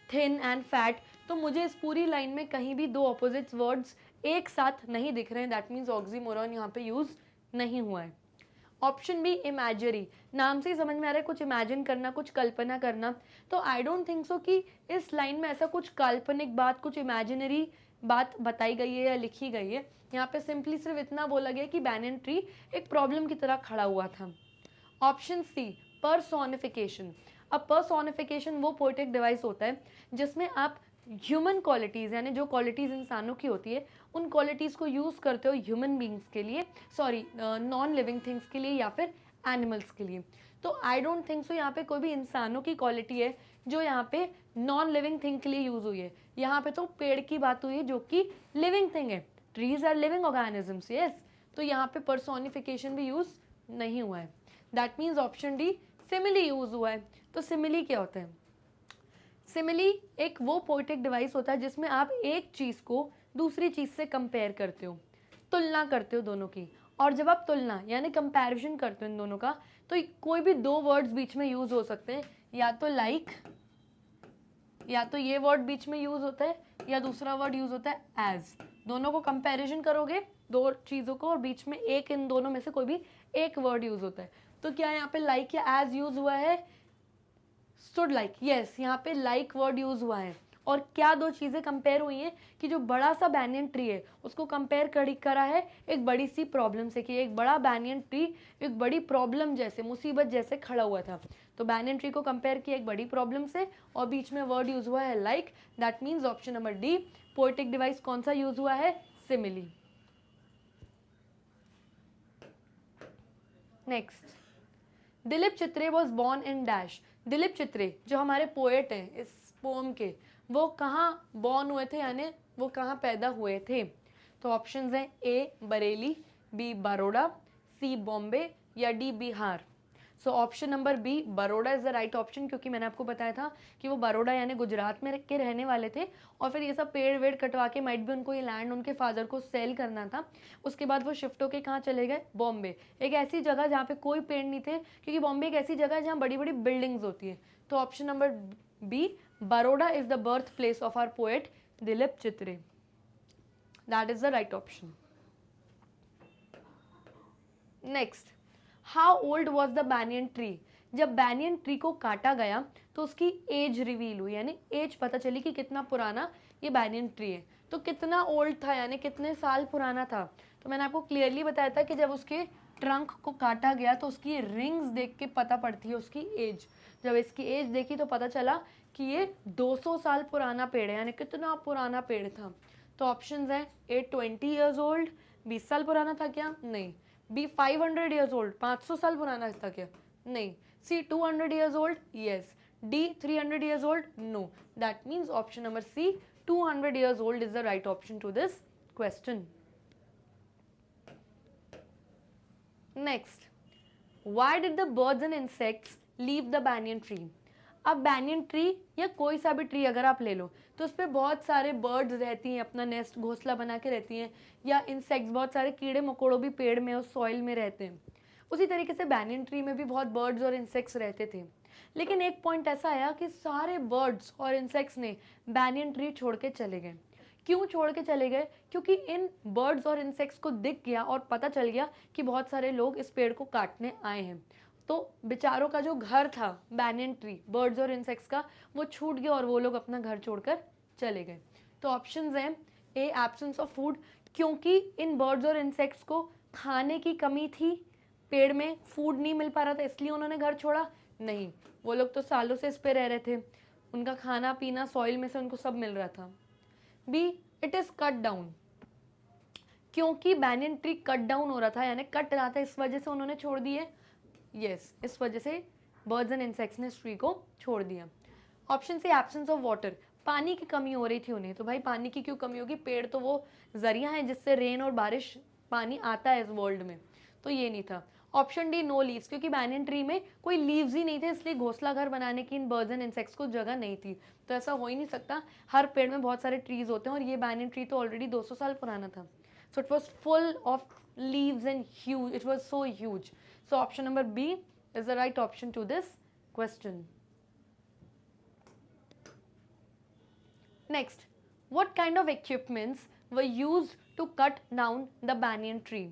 थिन एंड फैट, तो मुझे इस पूरी लाइन में कहीं भी दो ऑपोजिट वर्ड्स एक साथ नहीं दिख रहे हैं, दैट मीन्स ऑक्सीमोरॉन यहाँ पे यूज नहीं हुआ है। ऑप्शन बी इमेजरी, नाम से ही समझ में आ रहा है कुछ इमेजिन करना, कुछ कल्पना करना, तो आई डोंट थिंक सो कि इस लाइन में ऐसा कुछ काल्पनिक बात, कुछ इमेजिनरी बात बताई गई है या लिखी गई है। यहाँ पे सिंपली सिर्फ इतना बोला गया कि बैनियन ट्री एक प्रॉब्लम की तरह खड़ा हुआ था। Option C personification. अब पर्सोनिफिकेशन वो पोएटिक डिवाइस होता है जिसमें आप ह्यूमन क्वालिटीज़ यानी जो क्वालिटीज़ इंसानों की होती है उन क्वालिटीज़ को यूज़ करते हो ह्यूमन बींग्स के लिए, सॉरी नॉन लिविंग थिंग्स के लिए या फिर एनिमल्स के लिए। तो आई डोंट थिंक सो यहाँ पे कोई भी इंसानों की क्वालिटी है जो यहाँ पे नॉन लिविंग थिंग के लिए यूज़ हुई है। यहाँ पे तो पेड़ की बात हुई है जो कि लिविंग थिंग है, trees are living organisms, yes, तो यहाँ पे पर्सोनिफिकेशन भी यूज़ नहीं हुआ है। That means option D simile use हुआ है। तो सिमिली क्या होता है? सिमिली एक वो पोएटिक डिवाइस होता है जिसमें आप एक चीज़ को दूसरी चीज़ से कंपेयर करते हो, तुलना करते हो दोनों की, और जब आप तुलना यानी कंपैरिजन करते हो इन दोनों का तो कोई भी दो वर्ड्स बीच में यूज़ हो सकते हैं, या तो लाइक या तो ये वर्ड बीच में यूज़ होता है या दूसरा वर्ड यूज़ होता है एज। दोनों को कंपैरिजन करोगे दो चीज़ों को और बीच में एक इन दोनों में से कोई भी एक वर्ड यूज़ होता है। तो क्या यहाँ पे लाइक या एज यूज़ हुआ है? स्टूड लाइक, यस, यहाँ पे लाइक वर्ड यूज़ हुआ है। और क्या दो चीज़ें कंपेयर हुई हैं कि जो बड़ा सा बैनियन ट्री है उसको कंपेयर करा है एक बड़ी सी प्रॉब्लम से, कि एक बड़ा बैनियन ट्री एक बड़ी प्रॉब्लम जैसे, मुसीबत जैसे खड़ा हुआ था। तो बैनियन ट्री को कंपेयर किया एक बड़ी प्रॉब्लम से और बीच में वर्ड यूज़ हुआ है like. That means option number D poetic device कौन सा यूज़ हुआ है? Simile. Next, Dilip Chitre was born in dash. Dilip Chitre जो हमारे पोएट हैं इस पोम के, वो कहाँ बॉर्न हुए थे यानी वो कहाँ पैदा हुए थे? तो ऑप्शंस हैं A Bareilly, B Baroda, C Bombay या D Bihar. So option number B Baroda is the right option, क्योंकि मैंने आपको बताया था कि वो बड़ौदा यानी गुजरात में के रहने वाले थे और फिर ये सब पेड़ वेड़ कटवा के माइट भी उनको ये लैंड उनके फादर को सेल करना था। उसके बाद वो शिफ्ट होके कहाँ चले गए? बॉम्बे, एक ऐसी जगह जहाँ पे कोई पेड़ नहीं थे, क्योंकि बॉम्बे एक ऐसी जगह है जहाँ बड़ी बड़ी बिल्डिंग्स होती है। तो option number B Baroda is the birth place of our poet Dilip Chitre, that is the right option. Next, how old was the banyan tree. जब बैनियन ट्री को काटा गया तो उसकी एज रिवील हुई, यानी एज पता चली कि कितना पुराना ये बैनियन ट्री है। तो कितना ओल्ड था यानी कितने साल पुराना था? तो मैंने आपको क्लियरली बताया था कि जब उसके ट्रंक को काटा गया तो उसकी रिंग्स देख के पता पड़ती है उसकी एज। जब इसकी एज देखी तो पता चला कि ये 200 साल पुराना पेड़ है, यानी कितना पुराना पेड़ था। तो ऑप्शंस हैं ए 20 ईयर्स ओल्ड, 20 साल पुराना था क्या? नहीं। बी 500 ईयर्स ओल्ड, 500 साल पुराना था क्या? नहीं। C 200 years old, yes. D 300 years old, no. That means option number C 200 years old is the right option to this question. Next, why did the birds and insects leave the banyan tree. अब banyan tree या कोई सा भी tree अगर आप ले लो तो उस पर बहुत सारे बर्ड्स रहती हैं, अपना नेस्ट घोंसला बना के रहती हैं, या इंसेक्ट्स बहुत सारे कीड़े मकोड़ों भी पेड़ में और सॉइल में रहते हैं। उसी तरीके से बैनियन ट्री में भी बहुत बर्ड्स और इंसेक्ट्स रहते थे। लेकिन एक पॉइंट ऐसा आया कि सारे बर्ड्स और इंसेक्ट्स ने बैनियन ट्री छोड़ के चले गए। क्यों छोड़ के चले गए? क्योंकि इन बर्ड्स और इंसेक्ट्स को दिख गया और पता चल गया कि बहुत सारे लोग इस पेड़ को काटने आए हैं। तो बेचारों का जो घर था बैनियन ट्री, बर्ड्स और इंसेक्ट्स का, वो छूट गया और वो लोग अपना घर छोड़कर चले गए। तो ऑप्शंस हैं ए एब्सेंस ऑफ फूड, क्योंकि इन बर्ड्स और इंसेक्ट्स को खाने की कमी थी, पेड़ में फूड नहीं मिल पा रहा था इसलिए उन्होंने घर छोड़ा। नहीं, वो लोग तो सालों से इस पे रह रहे थे, उनका खाना पीना सॉइल में से उनको सब मिल रहा था। B it is cut down, क्योंकि बैनियन ट्री कट डाउन हो रहा था यानी कट रहा था, इस वजह से उन्होंने छोड़ दिए। यस, इस वजह से बर्ड्स एंड इंसेक्ट्स ने इस ट्री को छोड़ दिया। Option C absence of water, पानी की कमी हो रही थी उन्हें। तो भाई पानी की क्यों कमी होगी? पेड़ तो वो जरिया है जिससे रेन और बारिश पानी आता है इस वर्ल्ड में, तो ये नहीं था। ऑप्शन डी नो लीव्स, क्योंकि बैनियन ट्री में कोई लीव्स ही नहीं थे इसलिए घोंसला घर बनाने की इन बर्ड्स एंड इंसेक्ट्स को जगह नहीं थी। तो ऐसा हो ही नहीं सकता, हर पेड़ में बहुत सारे ट्रीज होते हैं और ये बैनियन ट्री तो ऑलरेडी 200 साल पुराना था। So it was full of leaves and huge, it was so huge. So option number B is the right option to this question. Next, what kind of equipments were used to cut down the banyan tree?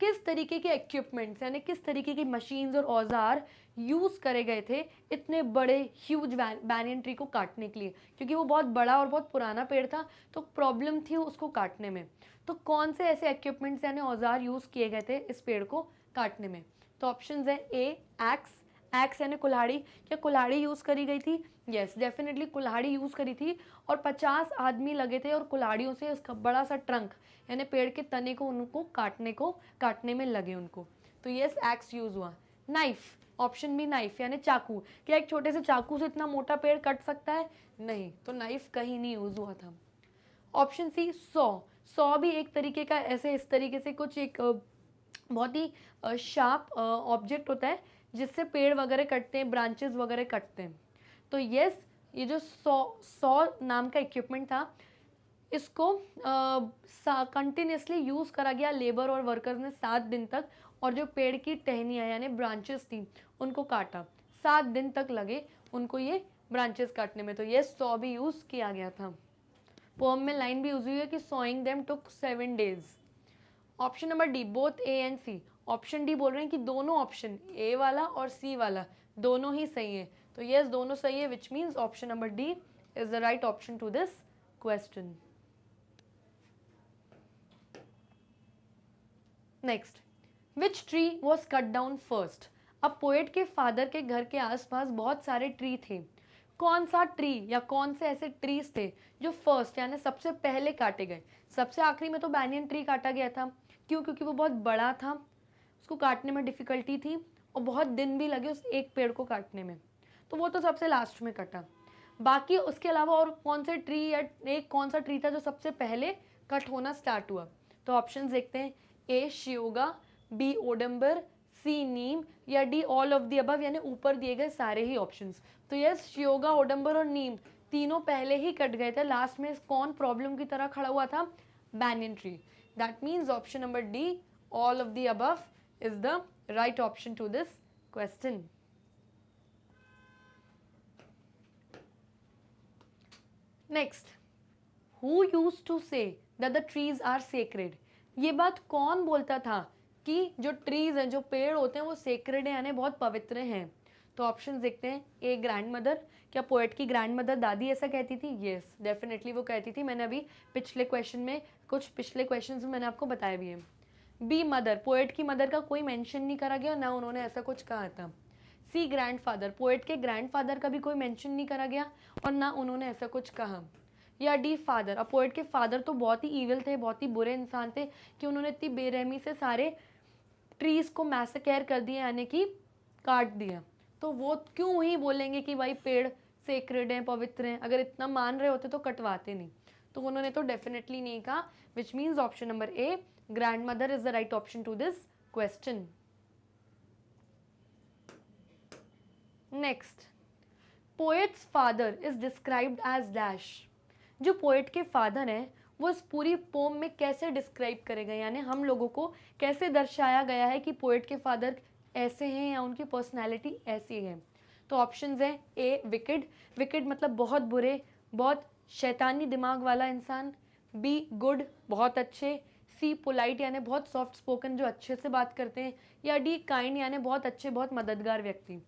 किस तरीके के equipments यानी किस तरीके की machines और औजार use करे गए थे इतने बड़े ह्यूज बैनियन ट्री को काटने के लिए, क्योंकि वो बहुत बड़ा और बहुत पुराना पेड़ था तो प्रॉब्लम थी उसको काटने में। तो कौन से ऐसे इक्विपमेंट्स यानी औजार यूज किए गए थे इस पेड़ को काटने में? तो ऑप्शंस है ए एक्स, एक्स यानी कुल्हाड़ी, क्या कुल्हाड़ी यूज करी गई थी? यस डेफिनेटली कुल्हाड़ी यूज करी थी और 50 आदमी लगे थे और कुल्हाड़ियों से उसका बड़ा सा ट्रंक यानी पेड़ के तने को उनको काटने में लगे उनको। तो यस एक्स यूज हुआ। नाइफ, ऑप्शन बी नाइफ यानी चाकू, क्या एक छोटे से चाकू से इतना मोटा पेड़ कट सकता है? नहीं, तो नाइफ कहीं नहीं यूज हुआ था। ऑप्शन सी सॉ, सॉ भी एक तरीके का ऐसे इस तरीके से कुछ एक बहुत ही शार्प ऑब्जेक्ट होता है जिससे पेड़ वगैरह कटते हैं, ब्रांचेस वगैरह कटते हैं। तो यस ये जो सॉ नाम का इक्विपमेंट था इसको कंटिन्यूसली यूज़ करा गया लेबर और वर्कर्स ने 7 दिन तक, और जो पेड़ की टहनियाँ यानी ब्रांचेस थी उनको काटा। 7 दिन तक लगे उनको ये ब्रांचेस काटने में। तो ये सॉ भी यूज़ किया गया था। पोम में लाइन भी यूज हुई है कि sawing them took 7 days। Option number D both A and C, option D बोल रहे हैं कि दोनों ऑप्शन ए वाला और सी वाला दोनों ही सही है। तो यस दोनों सही है, which means option number D is the right option to this question. Next, which tree was cut down first? अब पोएट के फादर के घर के आसपास बहुत सारे ट्री थे, कौन सा ट्री या कौन से ऐसे ट्रीज थे जो फर्स्ट यानी सबसे पहले काटे गए? सबसे आखिरी में तो बैनियन ट्री काटा गया था, क्यों? क्योंकि वो बहुत बड़ा था, उसको काटने में डिफिकल्टी थी और बहुत दिन भी लगे उस एक पेड़ को काटने में, तो वो तो सबसे लास्ट में कटा। बाकी उसके अलावा और कौन से ट्री या एक कौन सा ट्री था जो सबसे पहले कट होना स्टार्ट हुआ? तो ऑप्शंस देखते हैं, ए शियोगा, बी ओडम्बर, सी नीम या D all of the above यानी ऊपर दिए गए सारे ही ऑप्शंस। तो यस शियोगा, ओडम्बर और नीम तीनों पहले ही कट गए थे, लास्ट में कौन प्रॉब्लम की तरह खड़ा हुआ था? Banyan tree. That means option number D all of the above is the right option to this question. Next, who used to say that the trees are sacred? ये बात कौन बोलता था कि जो ट्रीज हैं, जो पेड़ होते हैं वो सेक्रेड हैं यानी बहुत पवित्र हैं? तो ऑप्शन देखते हैं, ए ग्रैंड मदर, क्या पोएट की ग्रैंड मदर दादी ऐसा कहती थी? यस डेफिनेटली वो कहती थी, मैंने अभी पिछले क्वेश्चन में मैंने आपको बताया भी है। बी मदर, पोएट की मदर का कोई मेंशन नहीं करा गया, ना उन्होंने ऐसा कुछ कहा था। सी ग्रैंडफादर, पोएट के ग्रैंडफादर का भी कोई मेंशन नहीं करा गया और ना उन्होंने ऐसा कुछ कहा। या डी फादर, अब पोएट के फादर तो बहुत ही ईविल थे, बहुत ही बुरे इंसान थे कि उन्होंने इतनी बेरहमी से सारे ट्रीज को मैसेकेयर कर दिया यानी कि काट दिया। तो वो क्यों ही बोलेंगे कि भाई पेड़ सेक्रेड हैं, पवित्र हैं? अगर इतना मान रहे होते तो कटवाते नहीं। तो उन्होंने तो डेफिनेटली नहीं कहा, which means option number A grandmother is the right option to this question. Next, poet's father is described as dash. जो पोएट के फादर हैं वो इस पूरी पोम में कैसे डिस्क्राइब करे गए यानी हम लोगों को कैसे दर्शाया गया है कि पोएट के फादर ऐसे हैं या उनकी पर्सनैलिटी ऐसी है? तो ऑप्शंस हैं, ए विकेड, विकेड मतलब बहुत बुरे, बहुत शैतानी दिमाग वाला इंसान। बी गुड, बहुत अच्छे। सी पोलाइट यानी बहुत सॉफ्ट स्पोकन, जो अच्छे से बात करते हैं। या डी काइंड यानी बहुत अच्छे, बहुत मददगार व्यक्ति।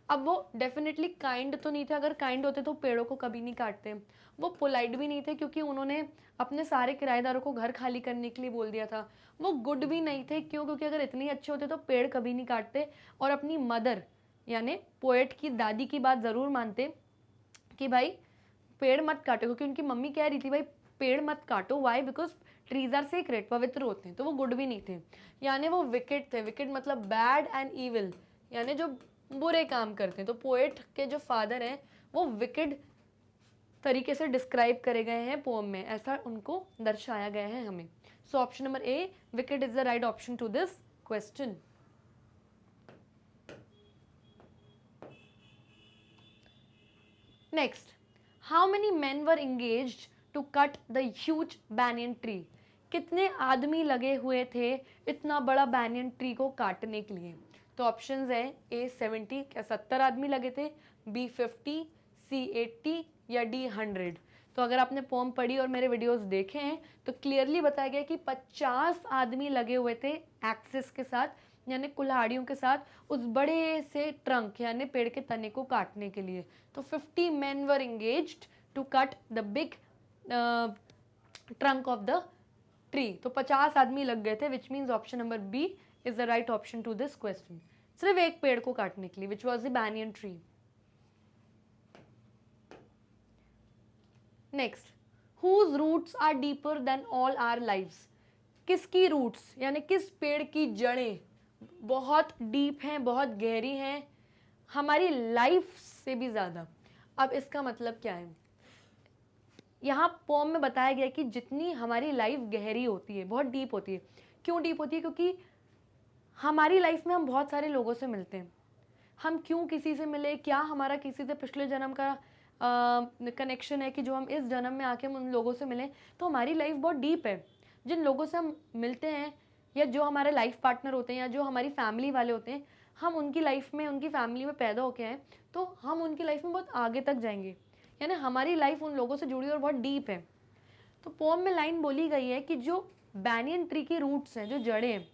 अब वो डेफिनेटली काइंड तो नहीं थे, अगर काइंड होते तो पेड़ों को कभी नहीं काटते। वो पोलाइट भी नहीं थे क्योंकि उन्होंने अपने सारे किराएदारों को घर खाली करने के लिए बोल दिया था। वो गुड भी नहीं थे, क्यों? क्योंकि अगर इतने अच्छे होते तो पेड़ कभी नहीं काटते और अपनी मदर यानी पोएट की दादी की बात ज़रूर मानते कि भाई पेड़ मत काटो, क्योंकि उनकी मम्मी कह रही थी भाई पेड़ मत काटो। Why? Because trees are sacred, पवित्र होते हैं। तो वो गुड भी नहीं थे, यानी वो विकेड थे। विकेड मतलब बैड एंड ईविल, यानी जो बुरे काम करते हैं। तो पोएट के जो फादर हैं वो विकेड तरीके से डिस्क्राइब करे गए हैं पोम में, ऐसा उनको दर्शाया गया है हमें। So option number A wicked is the right option to this question. Next, how many men were engaged to cut the huge banyan tree? कितने आदमी लगे हुए थे इतना बड़ा बैनियन ट्री को काटने के लिए? तो ऑप्शंस है ए 70, क्या 70 आदमी लगे थे, बी 50, सी 80 या डी 100। तो अगर आपने पोम पढ़ी और मेरे वीडियोस देखे हैं तो क्लियरली बताया गया कि 50 आदमी लगे हुए थे एक्सिस के साथ, यानी कुल्हाड़ियों के साथ उस बड़े से ट्रंक यानी पेड़ के तने को काटने के लिए। तो 50 men were engaged to cut the big trunk of the tree। तो 50 आदमी लग गए थे, which means option number B is the right option to this question. सिर्फ एक पेड़ को काटने के लिए, which was the banyan tree. Next, whose roots are deeper than all our lives. किसकी रूट्स यानी किस पेड़ की जड़ें बहुत डीप हैं, बहुत गहरी हैं, हमारी लाइफ से भी ज़्यादा। अब इसका मतलब क्या है? यहाँ पोम में बताया गया कि जितनी हमारी लाइफ गहरी होती है, बहुत डीप होती है। क्यों डीप होती है? क्योंकि हमारी लाइफ में हम बहुत सारे लोगों से मिलते हैं। हम क्यों किसी से मिले, क्या हमारा किसी से पिछले जन्म का कनेक्शन है कि जो हम इस जन्म में आके हम उन लोगों से मिलें? तो हमारी लाइफ बहुत डीप है। जिन लोगों से हम मिलते हैं या जो हमारे लाइफ पार्टनर होते हैं या जो हमारी फैमिली वाले होते हैं, हम उनकी लाइफ में, उनकी फैमिली में पैदा होके आए तो हम उनकी लाइफ में बहुत आगे तक जाएंगे, यानी हमारी लाइफ उन लोगों से जुड़ी और बहुत डीप है। तो पोम में लाइन बोली गई है कि जो बैनियन ट्री की रूट्स हैं, जो जड़ें हैं,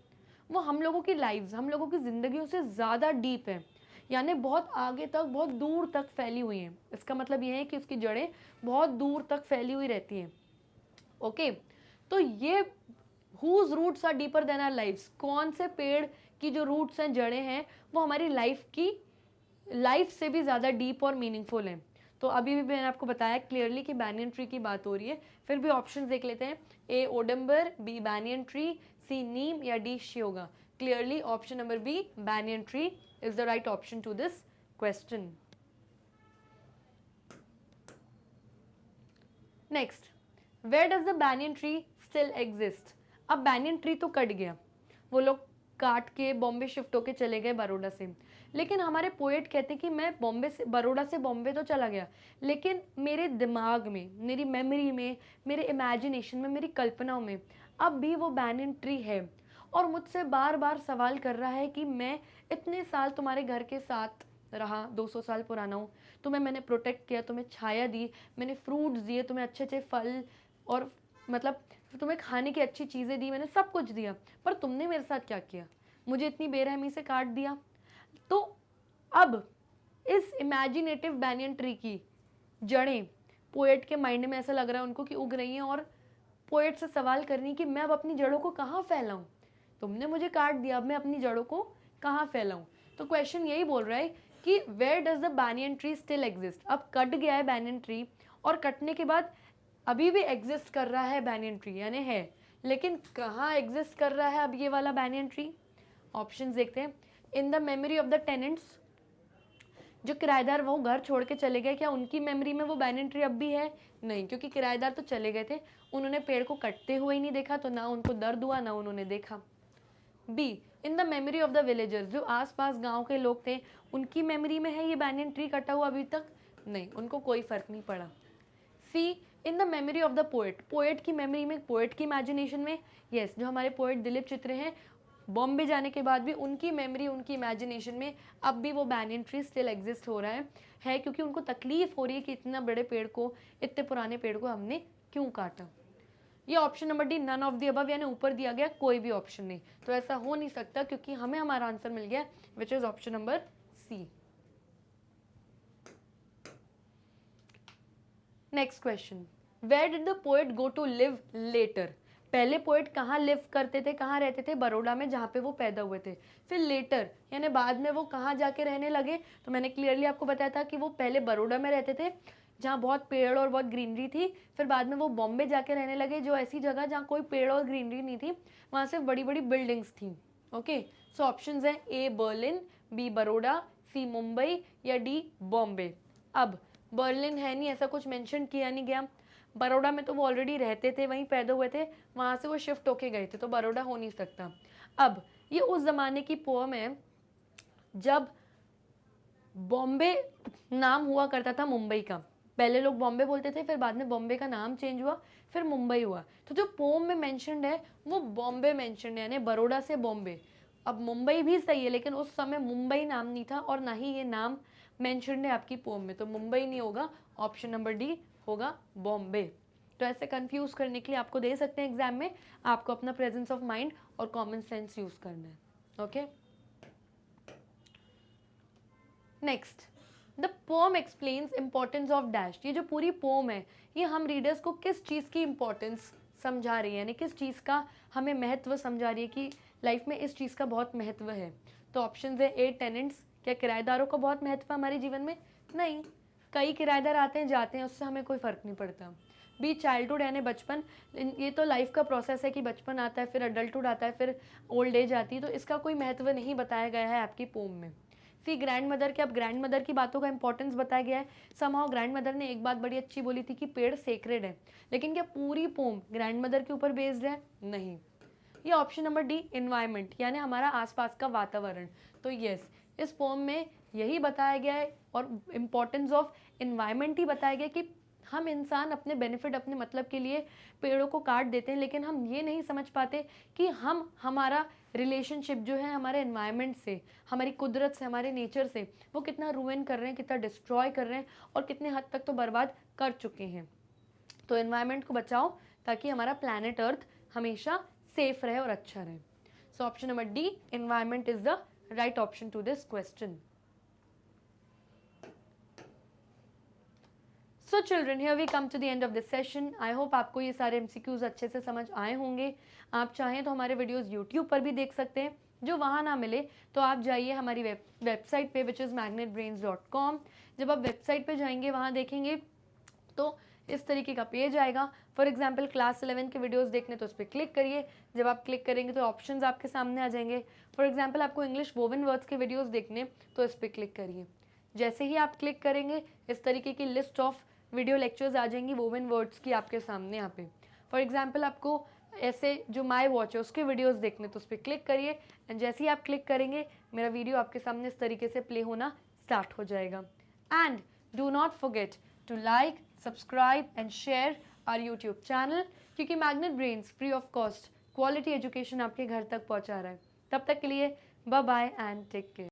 वो हम लोगों की लाइफ, हम लोगों की ज़िंदगियों से ज़्यादा डीप है, यानी बहुत आगे तक, बहुत दूर तक फैली हुई हैं। इसका मतलब ये है कि उसकी जड़ें बहुत दूर तक फैली हुई रहती हैं। ओके, तो ये whose roots are deeper than our lives, कौन से पेड़ की जो रूट्स हैं, जड़ें हैं, वो हमारी लाइफ से भी ज़्यादा डीप और मीनिंगफुल हैं। तो अभी भी मैंने आपको बताया क्लियरली कि बैनियन ट्री की बात हो रही है। फिर भी ऑप्शन देख लेते हैं, A oudumber, B banyan tree, C neem या D sheoga. Clearly option number B banyan tree is the right option to this question. Next, where does the banyan tree still exist? अब banyan tree तो कट गया, वो लोग काट के बॉम्बे शिफ्ट होके चले गए बड़ौदा से, लेकिन हमारे पोएट कहते हैं कि मैं बड़ौदा से बॉम्बे तो चला गया, लेकिन मेरे दिमाग में, मेरी मेमोरी में, मेरे इमेजिनेशन में, मेरी कल्पनाओं में अब भी वो बैनियन ट्री है और मुझसे बार बार सवाल कर रहा है कि मैं इतने साल तुम्हारे घर के साथ रहा, 200 साल पुराना हूँ, तुम्हें मैंने प्रोटेक्ट किया, तुम्हें छाया दी, मैंने फ्रूट्स दिए, तुम्हें अच्छे अच्छे फल और मतलब तुम्हें खाने की अच्छी चीज़ें दी, मैंने सब कुछ दिया, पर तुमने मेरे साथ क्या किया? मुझे इतनी बेरहमी से काट दिया। तो अब इस इमेजिनेटिव बैनियन ट्री की जड़ें पोएट के माइंड में ऐसा लग रहा है उनको कि उग रही हैं और पोएट से सवाल करनी कि मैं अब अपनी जड़ों को कहाँ फैलाऊं? तुमने मुझे काट दिया, अब मैं अपनी जड़ों को कहाँ फैलाऊं? तो क्वेश्चन यही बोल रहा है कि where does the banyan tree still exist. अब कट गया है बैनियन ट्री और कटने के बाद अभी भी एग्जिस्ट कर रहा है बैनियन ट्री, यानी है, लेकिन कहाँ एग्जिस्ट कर रहा है अब ये वाला बैनियन ट्री? ऑप्शन देखते हैं, इन the memory of the tenants, जो किराएदार वो घर छोड़ के चले गए, क्या उनकी मेमोरी में वो बैनियन ट्री अब भी है? नहीं, क्योंकि किराएदार तो चले गए थे, उन्होंने पेड़ को कटते हुए ही नहीं देखा, तो ना उनको दर्द हुआ ना उन्होंने देखा। B, in the memory of the villagers, जो आसपास गांव के लोग थे उनकी मेमोरी में है ये बैनियन ट्री कटा हुआ अभी तक? नहीं, उनको कोई फर्क नहीं पड़ा। C, in the memory of the poet, poet की मेमोरी में, पोएट की इमेजिनेशन में, यस, जो हमारे पोएट दिलीप चित्र हैं, बॉम्बे जाने के बाद भी उनकी मेमोरी, उनकी इमेजिनेशन में अब भी वो बैनियन ट्री स्टिल एग्जिस्ट हो रहा है क्योंकि उनको तकलीफ हो रही है कि इतना बड़े पेड़ को, इतने पुराने पेड़ को हमने क्यों काटा। ये option number D, none of the above, यानी ऊपर दिया गया कोई भी ऑप्शन नहीं, तो ऐसा हो नहीं सकता क्योंकि हमें हमारा आंसर मिल गया which is option number C. Next question, where did the poet go to live later? पहले पोएट कहाँ लिव करते थे, कहाँ रहते थे? बड़ौदा में, जहाँ पे वो पैदा हुए थे। फिर लेटर यानी बाद में वो कहाँ जाके रहने लगे? तो मैंने क्लियरली आपको बताया था कि वो पहले बड़ौदा में रहते थे जहाँ बहुत पेड़ और बहुत ग्रीनरी थी, फिर बाद में वो बॉम्बे जाके रहने लगे, जो ऐसी जगह जहाँ कोई पेड़ और ग्रीनरी नहीं थी, वहाँ सिर्फ बड़ी बड़ी बिल्डिंग्स थी। ओके, सो ऑप्शंस हैं ए बर्लिन, बी बड़ौदा, सी मुंबई या डी बॉम्बे। अब बर्लिन है नहीं, ऐसा कुछ मेंशन किया नहीं गया। बड़ौदा में तो वो ऑलरेडी रहते थे, वहीं पैदा हुए थे, वहाँ से वो शिफ्ट होके गए थे, तो बड़ौदा हो नहीं सकता। अब ये उस ज़माने की पोएम है जब बॉम्बे नाम हुआ करता था मुंबई का, पहले लोग बॉम्बे बोलते थे, फिर बाद में बॉम्बे का नाम चेंज हुआ, फिर मुंबई हुआ। तो जो पोम में मेंशन्ड है वो बॉम्बे मेंशन्ड है, यानी बड़ौदा से बॉम्बे। अब मुंबई भी सही है, लेकिन उस समय मुंबई नाम नहीं था और ना ही ये नाम मेंशन्ड है आपकी पोम में, तो मुंबई नहीं होगा, ऑप्शन नंबर डी होगा बॉम्बे। तो ऐसे कंफ्यूज करने के लिए आपको दे सकते हैं एग्जाम में, आपको अपना प्रेजेंस ऑफ माइंड और कॉमन सेंस यूज करना है। Okay, next, the pome explains importance of dash. ये जो पूरी पोम है ये हम रीडर्स को किस चीज़ की इम्पोर्टेंस समझा रही है, यानी किस चीज़ का हमें महत्व समझा रही है कि लाइफ में इस चीज़ का बहुत महत्व है। तो ऑप्शन है ए टेनेंट्स, क्या किराएदारों का बहुत महत्व है हमारे जीवन में? नहीं, कई किराएदार आते हैं जाते हैं, उससे हमें कोई फ़र्क नहीं पड़ता। बी चाइल्डहुड यानी बचपन, ये तो लाइफ का प्रोसेस है कि बचपन आता है, फिर अडल्टहुड आता है, फिर ओल्ड एज आती है, तो इसका कोई महत्व नहीं बताया गया है आपकी पोम में। सी ग्रैंड मदर के, अब ग्रैंड मदर की बातों का इंपॉर्टेंस बताया गया है। समहाउ ग्रैंड मदर ने एक बात बड़ी अच्छी बोली थी कि पेड़ सेक्रेड है, लेकिन क्या पूरी पोम ग्रैंड मदर के ऊपर बेस्ड है? नहीं। ये ऑप्शन नंबर डी इन्वायरमेंट, यानी हमारा आसपास का वातावरण। तो यस, इस पोम में यही बताया गया है और इम्पोर्टेंस ऑफ इन्वायरमेंट ही बताया गया कि हम इंसान अपने बेनिफिट, अपने मतलब के लिए पेड़ों को काट देते हैं, लेकिन हम ये नहीं समझ पाते कि हम हमारा रिलेशनशिप जो है हमारे एनवायरनमेंट से, हमारी कुदरत से, हमारे नेचर से, वो कितना रूइन कर रहे हैं, कितना डिस्ट्रॉय कर रहे हैं और कितने हद तक तो बर्बाद कर चुके हैं। तो एनवायरनमेंट को बचाओ ताकि हमारा प्लैनेट अर्थ हमेशा सेफ रहे और अच्छा रहे। So option number D, environment is the right option to this question. So children, here we come to the end of this session. I hope आपको ये सारे MCQs अच्छे से समझ आए होंगे। आप चाहें तो हमारे वीडियोस यूट्यूब पर भी देख सकते हैं, जो वहाँ ना मिले तो आप जाइए हमारी वेबसाइट पे विच इज़ magnetbrains.com। जब आप वेबसाइट पे जाएंगे वहाँ देखेंगे तो इस तरीके का पेज आएगा। फॉर एग्जाम्पल क्लास 11 के वीडियोस देखने तो उस पर क्लिक करिए। जब आप क्लिक करेंगे तो ऑप्शंस आपके सामने आ जाएंगे। फॉर एग्जाम्पल आपको इंग्लिश वोवन वर्ड्स के वीडियोस देखने तो इस पर क्लिक करिए। जैसे ही आप क्लिक करेंगे इस तरीके की लिस्ट ऑफ वीडियो लेक्चर्स आ जाएंगी वोवन वर्ड्स की आपके सामने यहाँ पे। फॉर एग्जाम्पल आपको ऐसे जो माई वॉच है उसके वीडियोस देखने तो उस पर क्लिक करिए, एंड जैसे ही आप क्लिक करेंगे मेरा वीडियो आपके सामने इस तरीके से प्ले होना स्टार्ट हो जाएगा। And do not forget to like, subscribe and share our YouTube channel, क्योंकि Magnet Brains free of cost quality education आपके घर तक पहुँचा रहा है। तब तक के लिए bye bye and take care.